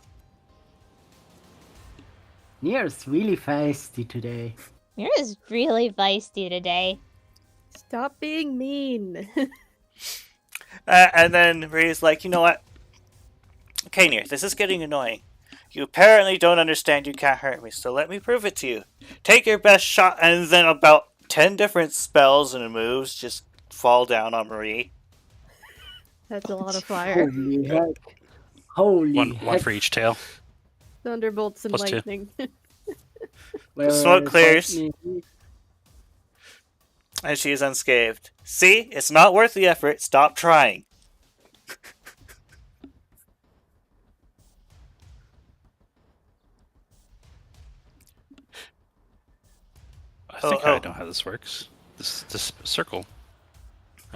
Near is really feisty today. You're just really feisty today. Stop being mean. And then Marie's like, you know what? Okay, Nier, this is getting annoying. You apparently don't understand you can't hurt me, so let me prove it to you. Take your best shot, and then about 10 different spells and moves just fall down on Marie. That's a lot of fire. Holy heck. Holy One heck. for each tail. Thunderbolts and Plus two. lightning. Where Smoke is clears. me? And she is unscathed. See? It's not worth the effort. Stop trying. I think I know how this works. This circle.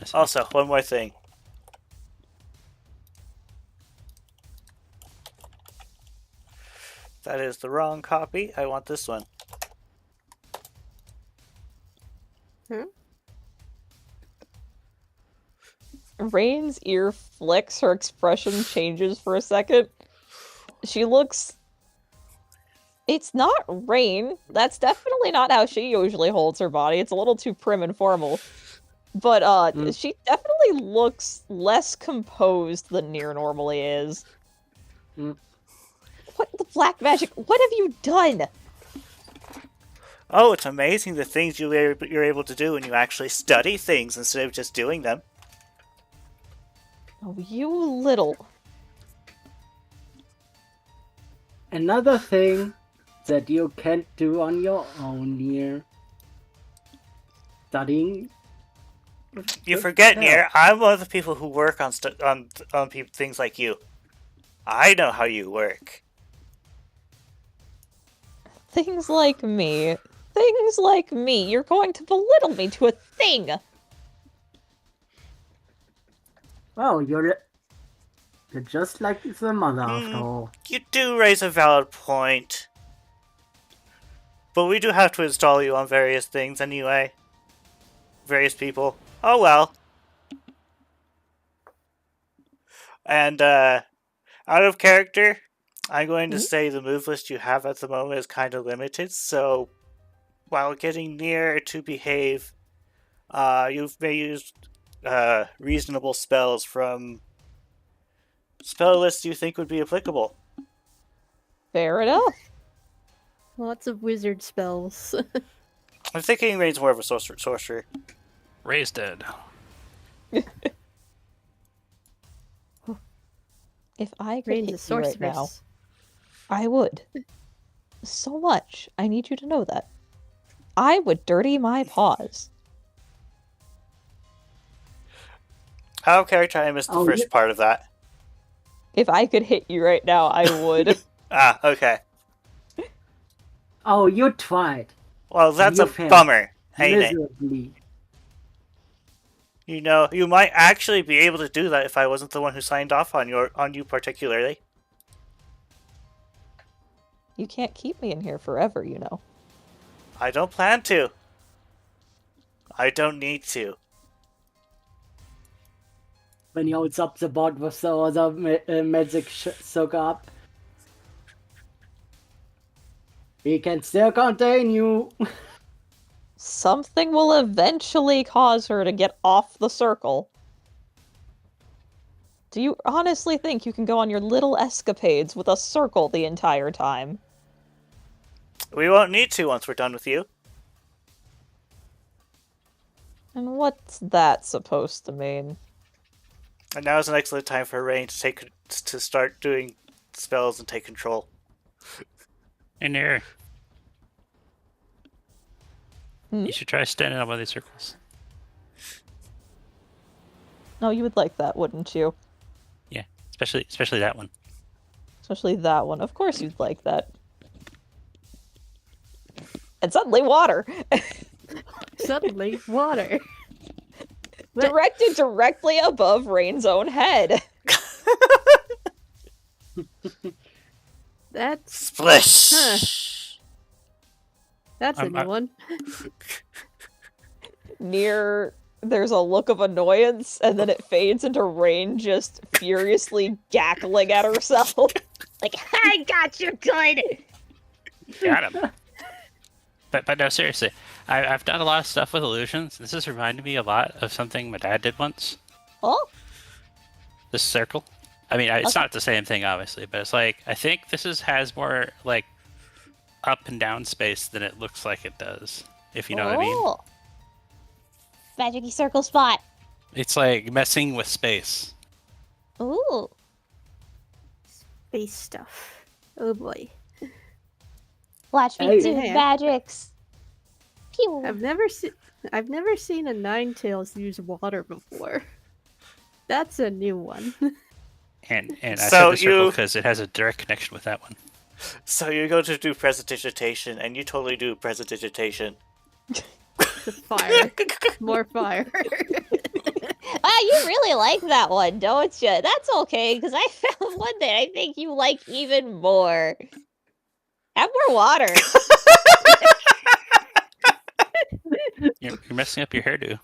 I see. Also, one more thing. That is the wrong copy. I want this one. Rain's ear flicks, her expression changes for a second. She looks... It's not Rain. That's definitely not how she usually holds her body. It's a little too prim and formal. But, she definitely looks less composed than Nier normally is. Mm. What the black magic? What have you done? Oh, it's amazing the things you're able to do when you actually study things instead of just doing them. Oh, you little... Another thing that you can't do on your own here. Studying. You forget, Yeah. Nier, I'm one of the people who work on things like you. I know how you work. Things like me. Things like me. You're going to belittle me to a thing. Oh, you're just like the mother after Mm. all. You do raise a valid point. But we do have to install you on various things anyway. Various people. Oh well. And, out of character, I'm going to say the move list you have at the moment is kind of limited, so while getting near to behave You may use reasonable spells from spell lists you think would be applicable. Fair enough. Lots of wizard spells. I'm thinking Rain's more of a sorcerer. Ray's dead. If I could Rain's a hit you right now, sorceress. I would. So much. I need you to know that. I would dirty my paws. Out of character, I missed the Oh, first yeah. part of that. If I could hit you right now, I would. Ah, okay. Oh, you tried. Well, that's You a failed. bummer, ain't it? Miserably. You know, you might actually be able to do that if I wasn't the one who signed off on you particularly. You can't keep me in here forever, you know. I don't plan to. I don't need to. When he holds up the board with the other magic soak up. We can still contain you. Something will eventually cause her to get off the circle. Do you honestly think you can go on your little escapades with a circle the entire time? We won't need to once we're done with you. And what's that supposed to mean? And now is an excellent time for Rain to start doing spells and take control. In there. Hmm? You should try standing on one of these circles. No, you would like that, wouldn't you? Yeah, especially that one. Especially that one. Of course you'd like that. And suddenly water! Suddenly, water. Directed directly above Rain's own head. That's Splish! that's a I'm- new one. There's a look of annoyance, and then it fades into Rain just furiously cackling at herself. Like, I got you good! Got him. But no, seriously, I've done a lot of stuff with illusions. This has reminded me a lot of something my dad did once. Oh? This circle. I mean, it's Okay. not the same thing, obviously, but it's like, I think this has more, like, up and down space than it looks like it does, if you know what I mean. Oh. Magic-y circle spot. It's like messing with space. Ooh. Space stuff. Oh boy. Watch me Hey. do Yeah. magics. Pew. I've never seen a Ninetales use water before. That's a new one. And I So said the circle you- because it has a direct connection with that one. So you go to do prestidigitation, and you totally do prestidigitation. The fire. More fire. Ah, you really like that one, don't you? That's okay, because I found one that I think you like even more. Have more water. You're messing up your hairdo.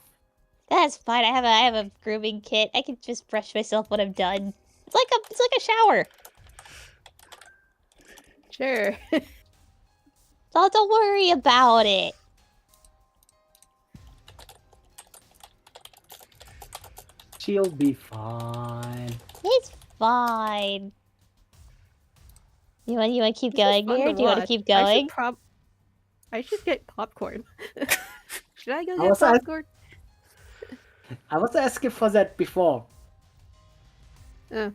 That's fine. I have a grooming kit. I can just brush myself when I'm done. It's like a shower. Sure. So don't worry about it. She'll be fine. It's fine. You want to keep going Fun here? Do you want to watch. keep going? I should get popcorn. Should I go I get was ask- popcorn? I was asking for that before. Oh,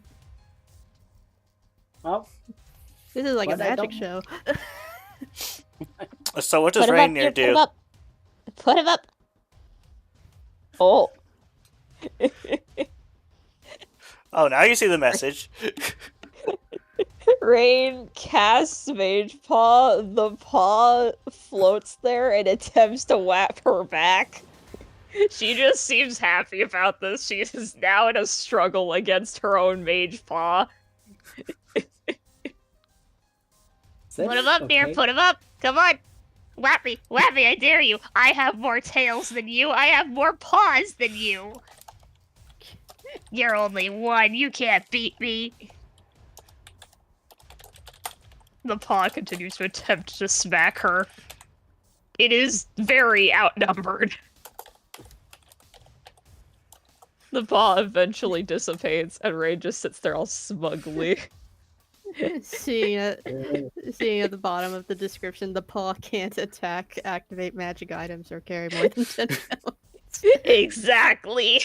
Oh, this is like a But I magic don't- show. So what does Put him up Rainier here. Put him do? up. Put him up. Oh. Oh, now you see the message. Rain casts Mage Paw. The paw floats there and attempts to whap her back. She just seems happy about this. She is now in a struggle against her own Mage Paw. Put him up, dear. Put him up. Come on. Whap me. Whap me. I dare you. I have more tails than you. I have more paws than you. You're only one. You can't beat me. The paw continues to attempt to smack her. It is very outnumbered. The paw eventually dissipates, and Rain just sits there all smugly. Seeing at the bottom of the description, the paw can't attack, activate magic items, or carry more than 10 pounds. Exactly.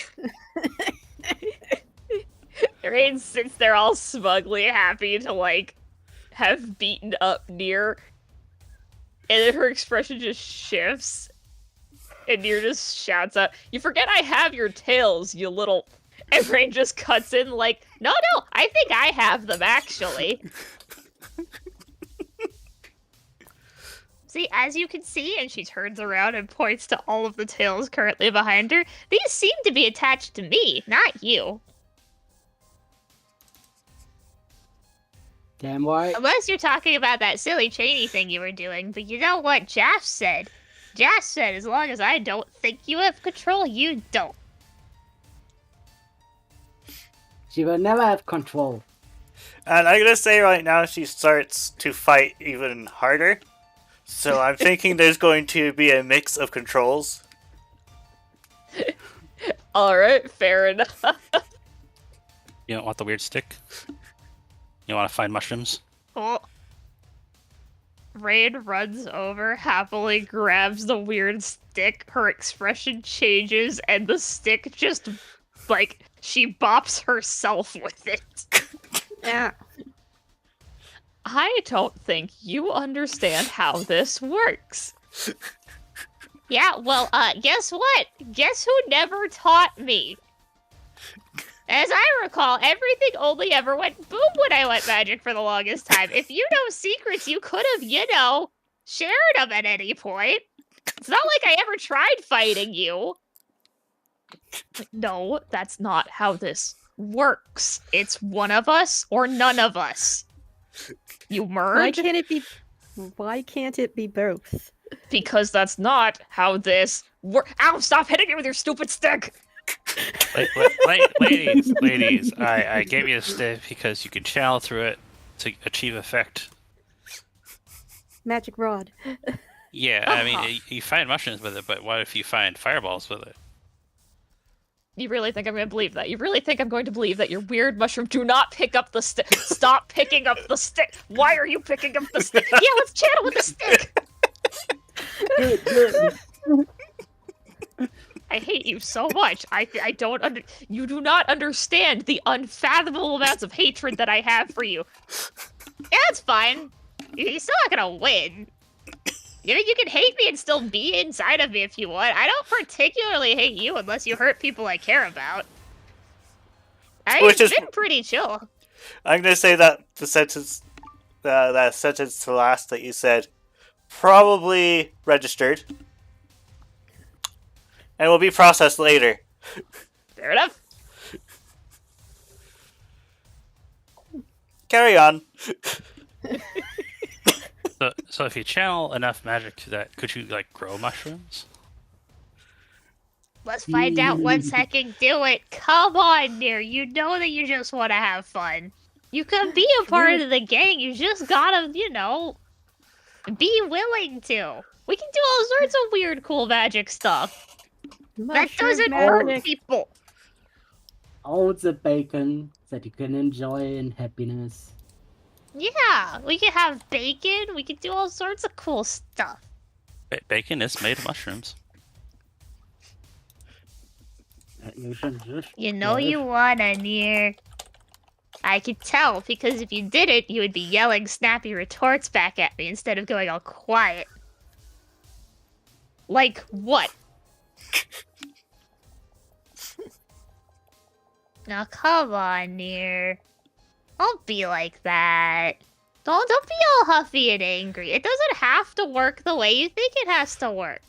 Rain sits there all smugly happy to, like, have beaten up Nier. And then her expression just shifts. And Nier just shouts out, "You forget I have your tails, you little..." And Rain just cuts in like, no, I think I have them, actually. See, as you can see, and she turns around and points to all of the tails currently behind her, these seem to be attached to me, not you. Damn right. Unless you're talking about that silly chainy thing you were doing, but you know what Jaff said? Jaff said, as long as I don't think you have control, you don't. She will never have control. And I'm gonna say right now she starts to fight even harder. So I'm thinking there's going to be a mix of controls. Alright, fair enough. You don't want the weird stick? You want to find mushrooms? Oh. Rain runs over, happily grabs the weird stick, her expression changes, and the stick just, like, she bops herself with it. Yeah. I don't think you understand how this works. Yeah, well, guess what? Guess who never taught me? As I recall, everything only ever went boom when I went magic for the longest time. If you know secrets, you could have, shared them at any point. It's not like I ever tried fighting you. No, that's not how this works. It's one of us or none of us. You merge? Why can't it be both? Because that's not how this works. Ow, stop hitting me with your stupid stick! Ladies, I gave you a stick because you can channel through it to achieve effect. Magic rod. Yeah, I mean, you find mushrooms with it, but what if you find fireballs with it? You really think I'm going to believe that? You really think I'm going to believe that your weird mushroom... Do not pick up the stick! Stop picking up the stick! Why are you picking up the stick? Yeah, let's channel with the stick! I hate you so much. I don't You do not understand the unfathomable amounts of hatred that I have for you. Yeah, it's fine. You're still not gonna win. You can hate me and still be inside of me if you want. I don't particularly hate you unless you hurt people I care about. I've been pretty chill. I'm gonna say that the sentence, that sentence to last that you said, probably registered, and will be processed later. Fair enough. Carry on. So if you channel enough magic to that, could you, like, grow mushrooms? Let's find out once I can do it. Come on, Nier. You know that you just want to have fun. You can be a part of the gang. You just gotta, be willing to. We can do all sorts of weird, cool magic stuff. That doesn't hurt people. All the bacon that you can enjoy in happiness. Yeah, we can have bacon. We can do all sorts of cool stuff. Bacon is made of mushrooms. You should just... You know you wanna, Nier. I could tell, because if you didn't, you would be yelling snappy retorts back at me instead of going all quiet. Like what? Now come on, Nier. Don't be like that. Don't be all huffy and angry. It doesn't have to work the way you think it has to work.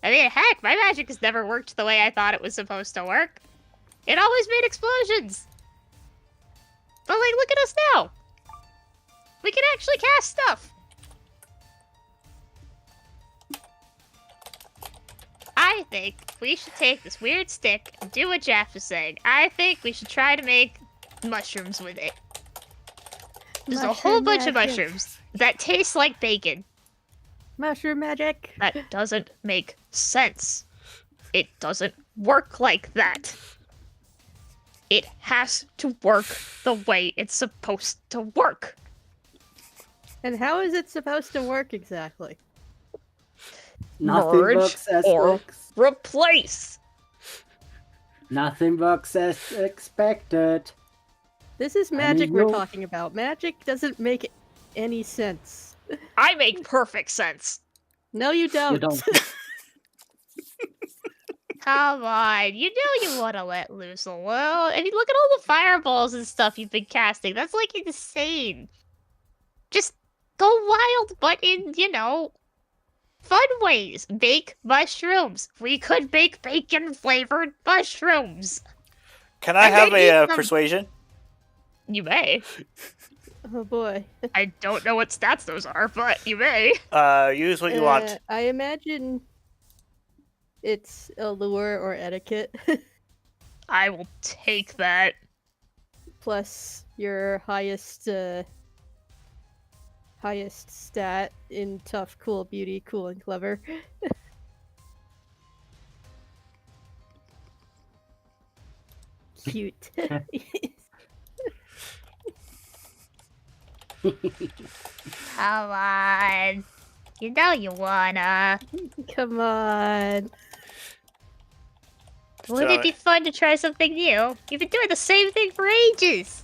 I mean, heck, my magic has never worked the way I thought it was supposed to work. It always made explosions. But, like, look at us now. We can actually cast stuff. I think we should take this weird stick and do what Jeff is saying. I think we should try to make mushrooms with it. Just a whole bunch of mushrooms that taste like bacon. Mushroom magic. That doesn't make sense. It doesn't work like that. It has to work the way it's supposed to work. And how is it supposed to work exactly? Nothing Merge works as or replace. nothing works as expected. This is I magic mean, we're you- talking about. Magic doesn't make any sense. I make perfect sense. No, you don't. You don't. Come on, you know you want to let loose a little. And you look at all the fireballs and stuff you've been casting. That's like insane. Just go wild, but in, fun ways. Bake mushrooms. We could bake bacon-flavored mushrooms. Can I And have then a eat them. persuasion? You may. Oh boy. I don't know what stats those are, but you may. Use what you want. I imagine it's allure or etiquette, I will take that. plus your highest stat in tough, cool, beauty, cool, and clever. Cute. Come on. You know you wanna. Come on. Wouldn't it be fun to try something new? You've been doing the same thing for ages.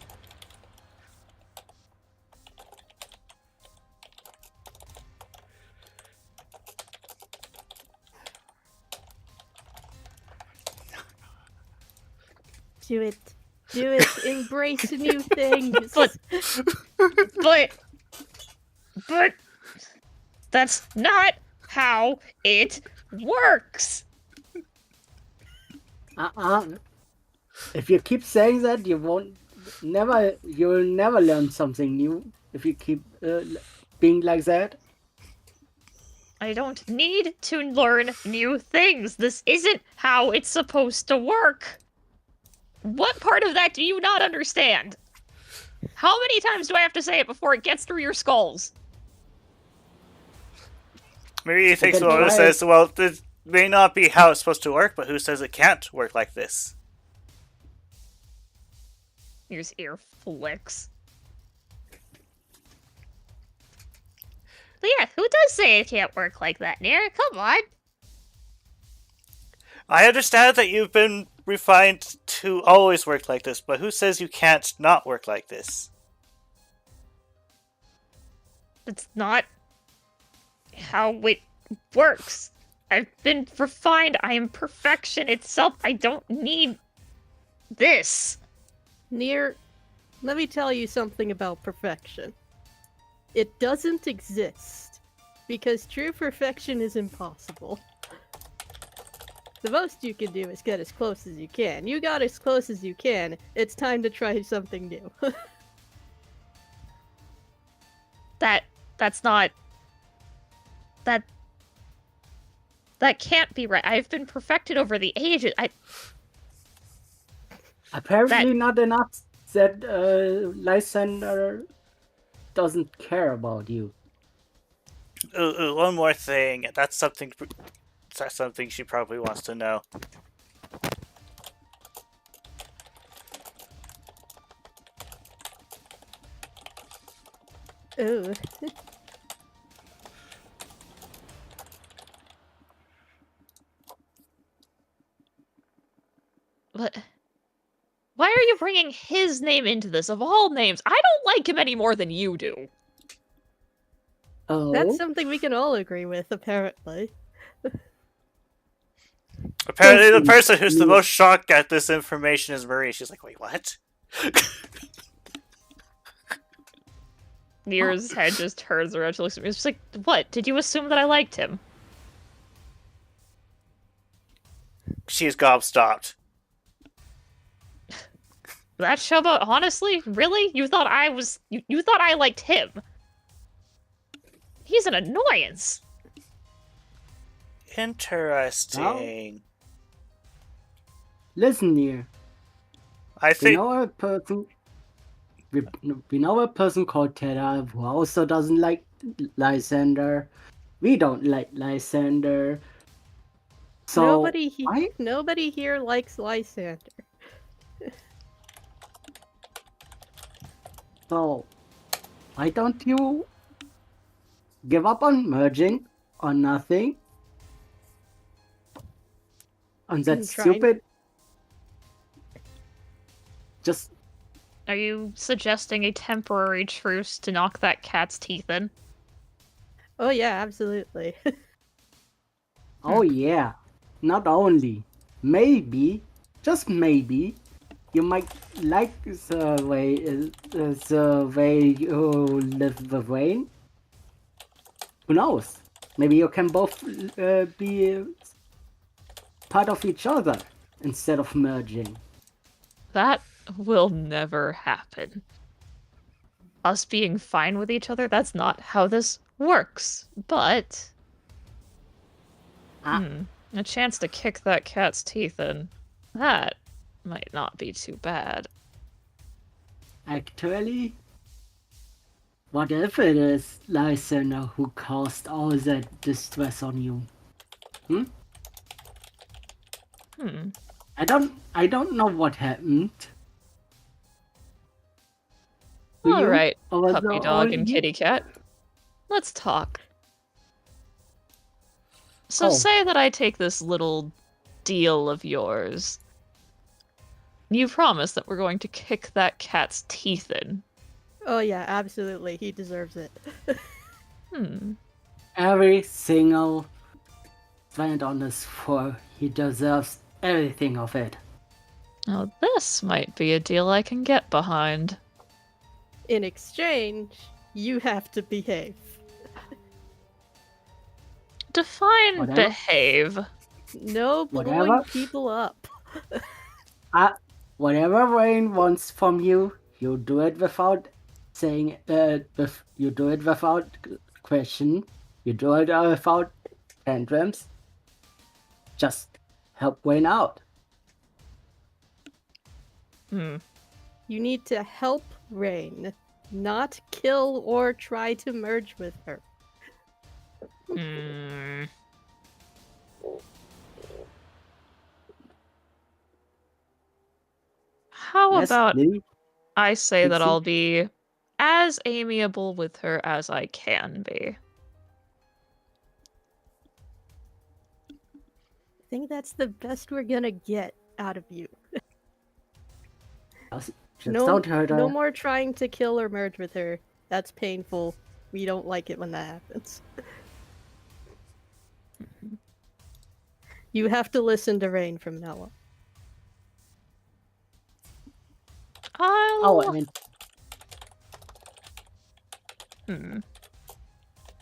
Do it. Do it. Embrace new things. But that's not how it works. If you keep saying that, you'll never learn something new. If you keep being like that. I don't need to learn new things. This isn't how it's supposed to work. What part of that do you not understand? How many times do I have to say it before it gets through your skulls? Maybe he thinks then about it and why- says, well, this may not be how it's supposed to work, but who says it can't work like this? Here's ear flicks. But yeah, who does say it can't work like that, Nir? Come on. I understand that you've been refined to always work like this, but who says you can't not work like this? That's not how it works. I've been refined. I am perfection itself. I don't need this. Near, let me tell you something about perfection. It doesn't exist, because true perfection is impossible. The most you can do is get as close as you can. You got as close as you can. It's time to try something new. That's not... That can't be right. I've been perfected over the ages. Apparently not enough that Lysander doesn't care about you. One more thing. That's something she probably wants to know. Ooh. But why are you bringing his name into this, of all names? I don't like him any more than you do. Oh, That's something we can all agree with, apparently. Apparently, the Thank you. person who's the most shocked at this information is Marie. She's like, wait, what? Nir's head just turns around to look at me. It's just like, what? Did you assume that I liked him? She's gobstopped. That showboat, honestly? Really? You thought I was... You thought I liked him? He's an annoyance. Interesting. listen here. I We think know a person. We know a person called Tera who also doesn't like Lysander. We don't like Lysander. So Nobody why? here likes Lysander. So, why don't you give up on merging or nothing? On that I'm trying. stupid... Just... Are you suggesting a temporary truce to knock that cat's teeth in? Oh yeah, absolutely. Oh yeah. Not only. Maybe, just maybe, you might like the way you live with Wayne. Who knows? Maybe you can both be part of each other instead of merging. That will never happen. Us being fine with each other, that's not how this works. But... a chance to kick that cat's teeth in. That might not be too bad. Actually, what if it is Lysander who caused all that distress on you? I don't know what happened. To you Alright, over puppy the dog old and year? kitty cat. Let's talk. So Oh. say that I take this little deal of yours. You promise that we're going to kick that cat's teeth in. Oh yeah, absolutely. He deserves it. Every single cent on this floor, he deserves everything of it. Now this might be a deal I can get behind. In exchange, you have to behave. Define Whatever. behave. No blowing Whatever. people up. Whatever Rain wants from you, you do it without saying. You do it without question. You do it without tantrums. Just help Wayne out. You need to help Rain, not kill or try to merge with her. How Yes, about Lily? I say that Dixie? I'll be as amiable with her as I can be. I think that's the best we're gonna get out of you. Just No, don't hurt her. no more trying to kill or merge with her. That's painful. We don't like it when that happens. You have to listen to Rain from now on. Oh, and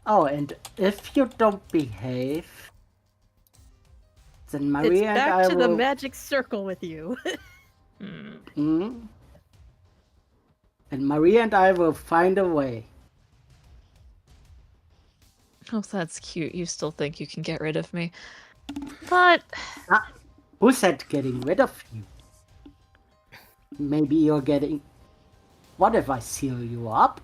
and if you don't behave, then It's Maria and back I to the will. magic circle with you. And Maria and I will find a way. Oh, that's cute. You still think you can get rid of me. But Who said getting rid of you? Maybe you're getting. What if I seal you up?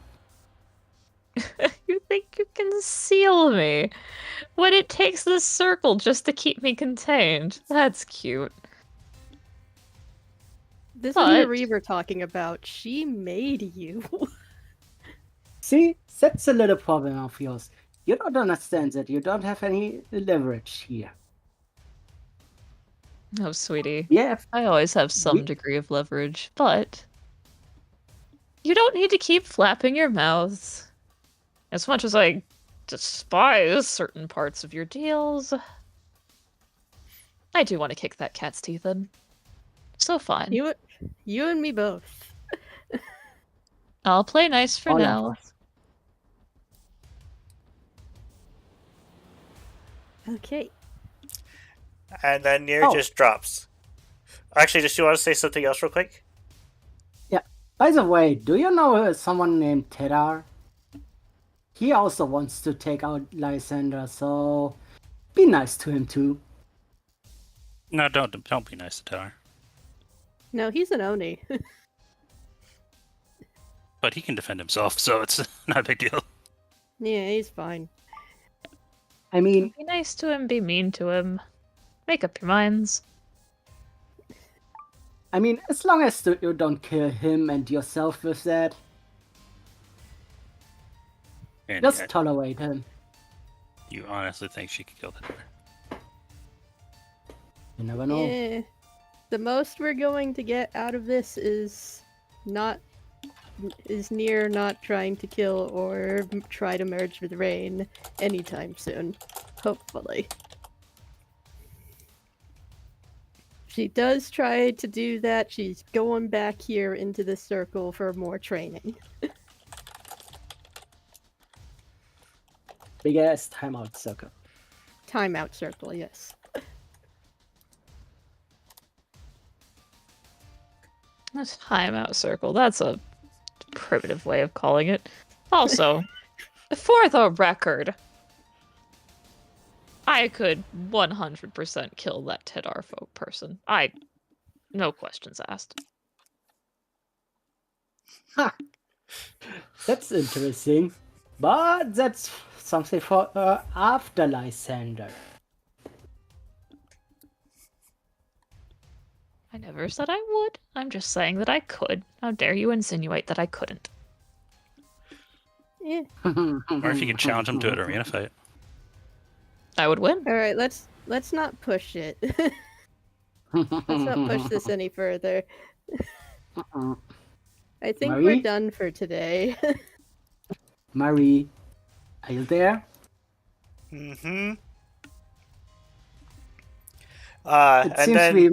you think you can seal me when it takes this circle just to keep me contained. That's cute. This But- is Marie we're talking about. She made you. See, that's a little problem of yours. You don't understand that you don't have any leverage here. Oh, sweetie. Yeah, I always have some degree of leverage, but you don't need to keep flapping your mouths. As much as I despise certain parts of your deals, I do want to kick that cat's teeth in. So fine. You and me both. I'll play nice for all now. of us. Okay. And then Nier Oh. just drops. Actually, just you want to say something else real quick? Yeah. By the way, do you know someone named Tedar? He also wants to take out Lysander, so be nice to him too. No, don't be nice to Tower. No, he's an Oni. But he can defend himself, so it's not a big deal. Yeah, he's fine. I mean, Be nice to him, be mean to him. Make up your minds. as long as you don't kill him and yourself with that, And Just tolerate him. you honestly think she could kill the deer? You never know. Eh, the most we're going to get out of this is near not trying to kill or try to merge with Rain anytime soon. Hopefully. She does try to do that. She's going back here into the circle for more training. Big ass timeout circle. Timeout circle, yes. That's timeout circle. That's a primitive way of calling it. Also, for the record, I could 100% kill that Tedar folk person. No questions asked. That's interesting. But that's something for after Lysander. I never said I would. I'm just saying that I could. How dare you insinuate that I couldn't? Yeah. Or if you can challenge him to an arena fight. I would win. Alright, let's not push it. Let's not push this any further. I think we're Marie? done for today. Marie, are you there? Mm-hmm. It And seems then we...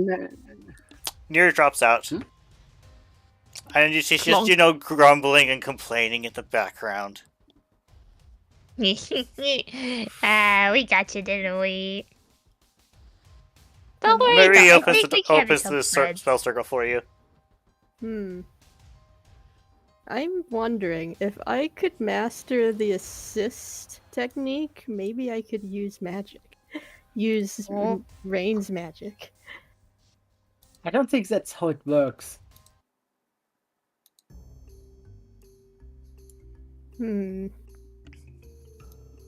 Nir drops out. Hmm? And she's just, Clonk. grumbling and complaining in the background. We got you, didn't we? Don't worry, Marie though. I opens think we can the become friends. spell circle for you. I'm wondering if I could master the assist technique, maybe I could use magic. Use Rain's magic. I don't think that's how it works.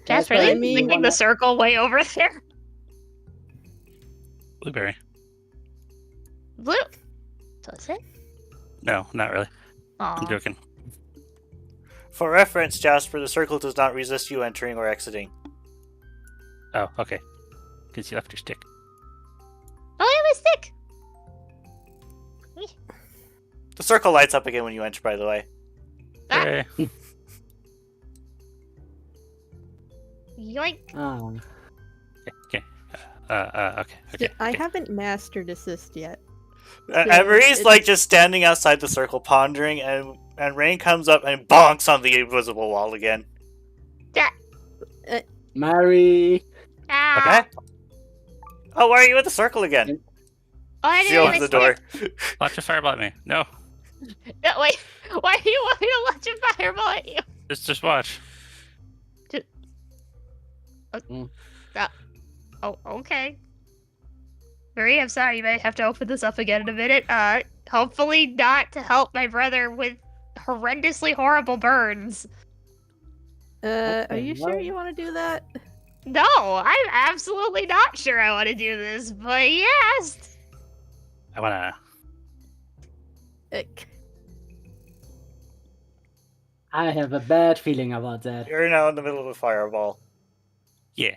Jasper, I are mean- you thinking the circle way over there? Blueberry. Blue. Does it? No, not really. I'm Aw. joking. For reference, Jasper, the circle does not resist you entering or exiting. Oh, okay. Because you left your stick. Oh, I have a stick. The circle lights up again when you enter, by the way. Ah. Hey. Yoink. Oh. Okay. Okay. Okay. I okay. haven't mastered assist yet. And Yeah, Marie's it- like just standing outside the circle pondering, and Rain comes up and bonks on the invisible wall again. Marie! Ah. Okay? Oh, why are you at the circle again? Oh, I She didn't opens the even door. Watch a fireball at me. No. No, wait. Why do you want me to launch a fireball at you? Just watch. Oh, okay. Marie, I'm sorry. You might have to open this up again in a minute. Hopefully not to help my brother with horrendously horrible burns. Are Okay, you sure well- you want to do that? No, I'm absolutely not sure I want to do this, but yes. I wanna. I have a bad feeling about that. You're now in the middle of a fireball. Yeah.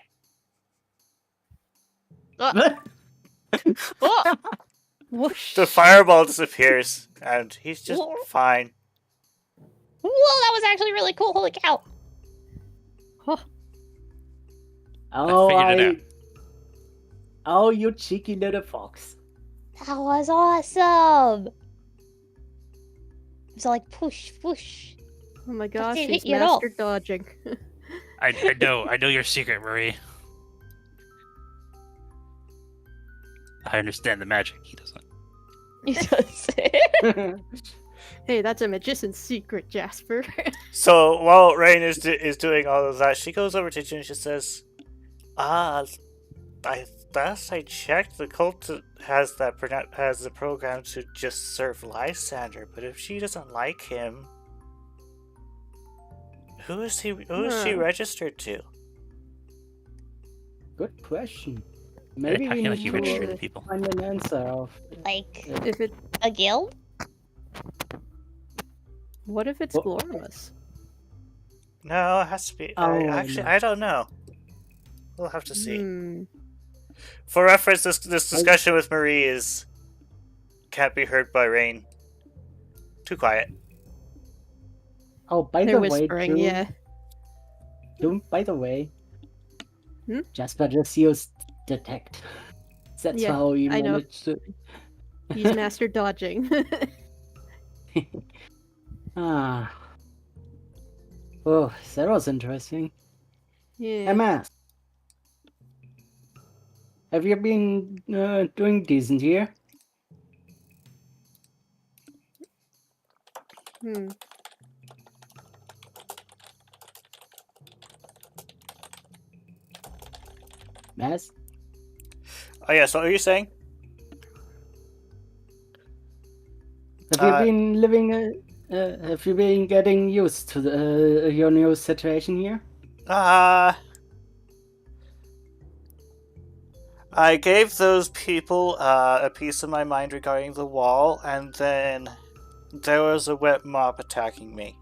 Oh, Whoosh. The fireball disappears, and he's just Whoa. fine. whoa, that was actually really cool. Holy cow. Oh, figured it out. Oh, you cheeky little fox. That was awesome. It was like push, push. Oh my gosh, didn't he's hit you at all. mastered dodging. I know your secret, Marie. I understand the magic. He doesn't. He does it. Hey, that's a magician's secret, Jasper. So while Rain is doing all of that, she goes over to Jin and she says, last I checked, the cult has the program to just serve Lysander, but if she doesn't like him, who is she registered to? Good question. Maybe I we feel like need you to registered to people. find an answer of. Like if it, a guild? what if it's What? Glorious? No, it has to be. Oh, Actually, no. I don't know. We'll have to see. Hmm. For reference, this discussion with Marie is can't be heard by Rain. Too quiet. Oh, by They're the way, whispering, June, yeah. June, by the way, Hmm? Jasper just used detect. That's Yeah, how you I know. managed to. He's master dodging. Ah. Oh, that was interesting. Yeah. MS, have you been doing decent here? Hmm. Mass? Oh yeah, so what are you saying? Have you been living? Have you been getting used to your new situation here? I gave those people a piece of my mind regarding the wall, and then there was a wet mob attacking me.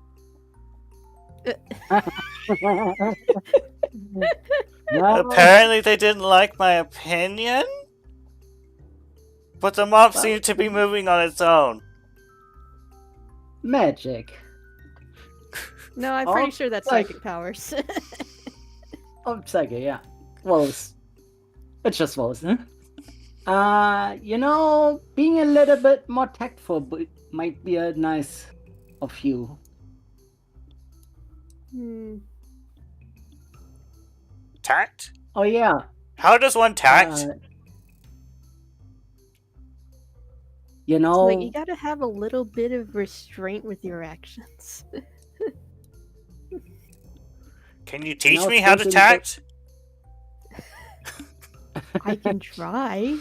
No, Apparently they didn't like my opinion? But the mob seemed to be moving on its own. magic. No, I'm Oh, pretty sure that's like- psychic powers. Oh, psychic, yeah. Wolves. It's just wolves, huh? Being a little bit more tactful might be a nice of you. Hmm. Tact? Oh yeah. How does one tact? Like, you gotta have a little bit of restraint with your actions. Can you teach No, me how to something tact? I can try.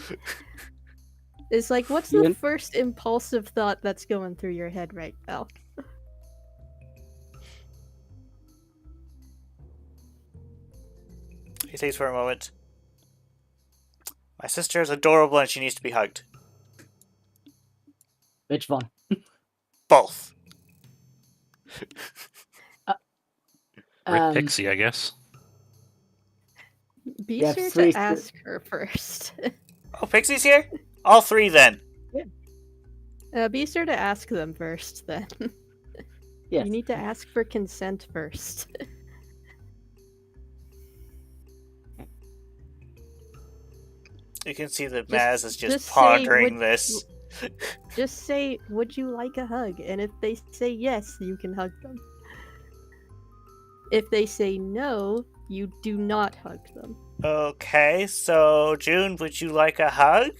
It's like, what's the You- first impulsive thought that's going through your head right now? He thinks for a moment. My sister is adorable and she needs to be hugged. Which one? Both. Rick Pixie, I guess. Be Yeah, sure three- to ask her first. Oh, Pixie's here? All three then. Be sure to ask them first, then. Yes. You need to ask for consent first. You can see that Just- Maz is just just say, pondering would- this. Just say, would you like a hug? And if they say yes, you can hug them. If they say no, you do not hug them. Okay, so June, would you like a hug?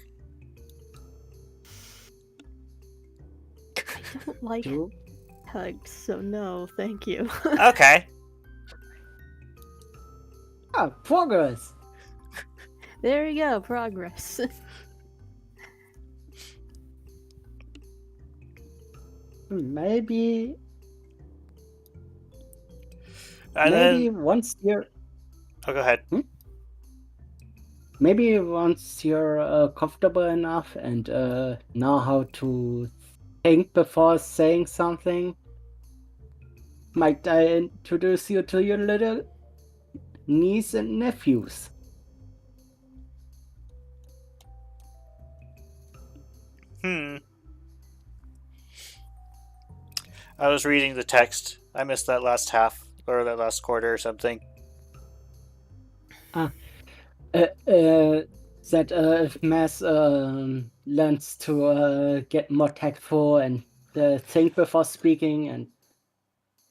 I don't like Two. hugs, so no, thank you. Okay. Ah, progress. There you go, progress. Maybe And maybe then... once you're Oh, go ahead. maybe once you're comfortable enough and know how to think before saying something, might I introduce you to your little niece and nephews? I was reading the text. I missed that last half, or that last quarter or something. That if Mass learns to get more tactful and think before speaking and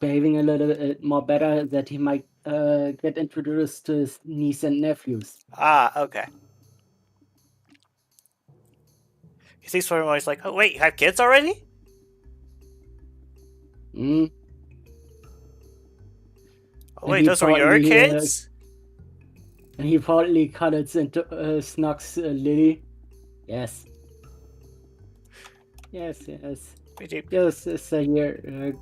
behaving a little bit more better, that he might get introduced to his niece and nephews. Ah, okay. He sees for a moment, he's like, oh wait, you have kids already? Mm. Oh wait, he those were your probably, kids? And he probably cuddles into Snock's Lily. Yes. Yes. Your sister here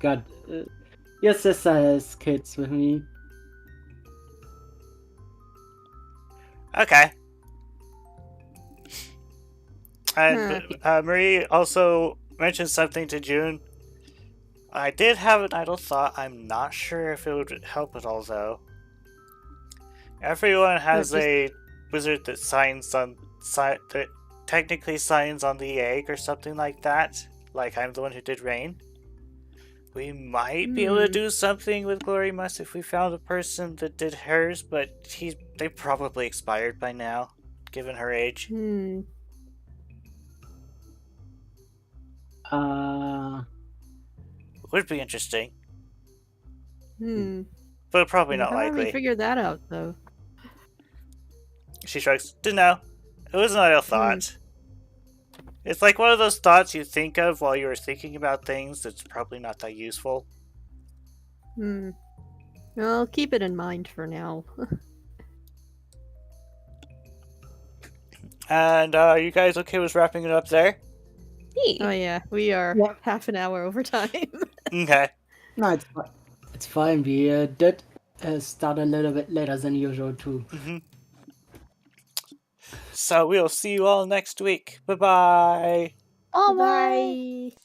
your sister has kids with me. Okay. And Marie also mentioned something to June. I did have an idle thought. I'm not sure if it would help at all, though. Everyone has just- a wizard that signs on that technically signs on the egg or something like that. Like I'm the one who did rain. We might be able to do something with Glory Must if we found a person that did hers, but they probably expired by now, given her age. Would be interesting, but probably not How do we likely. figure that out, though? She shrugs. Didn't know. It was an idle thought. It's like one of those thoughts you think of while you were thinking about things that's probably not that useful. Well, keep it in mind for now. And are you guys okay with wrapping it up there? Oh yeah, we are Yeah. half an hour over time. Okay. No, it's fine. It's fine. We did start a little bit later than usual too. So we'll see you all next week. Bye-bye. Oh, Bye.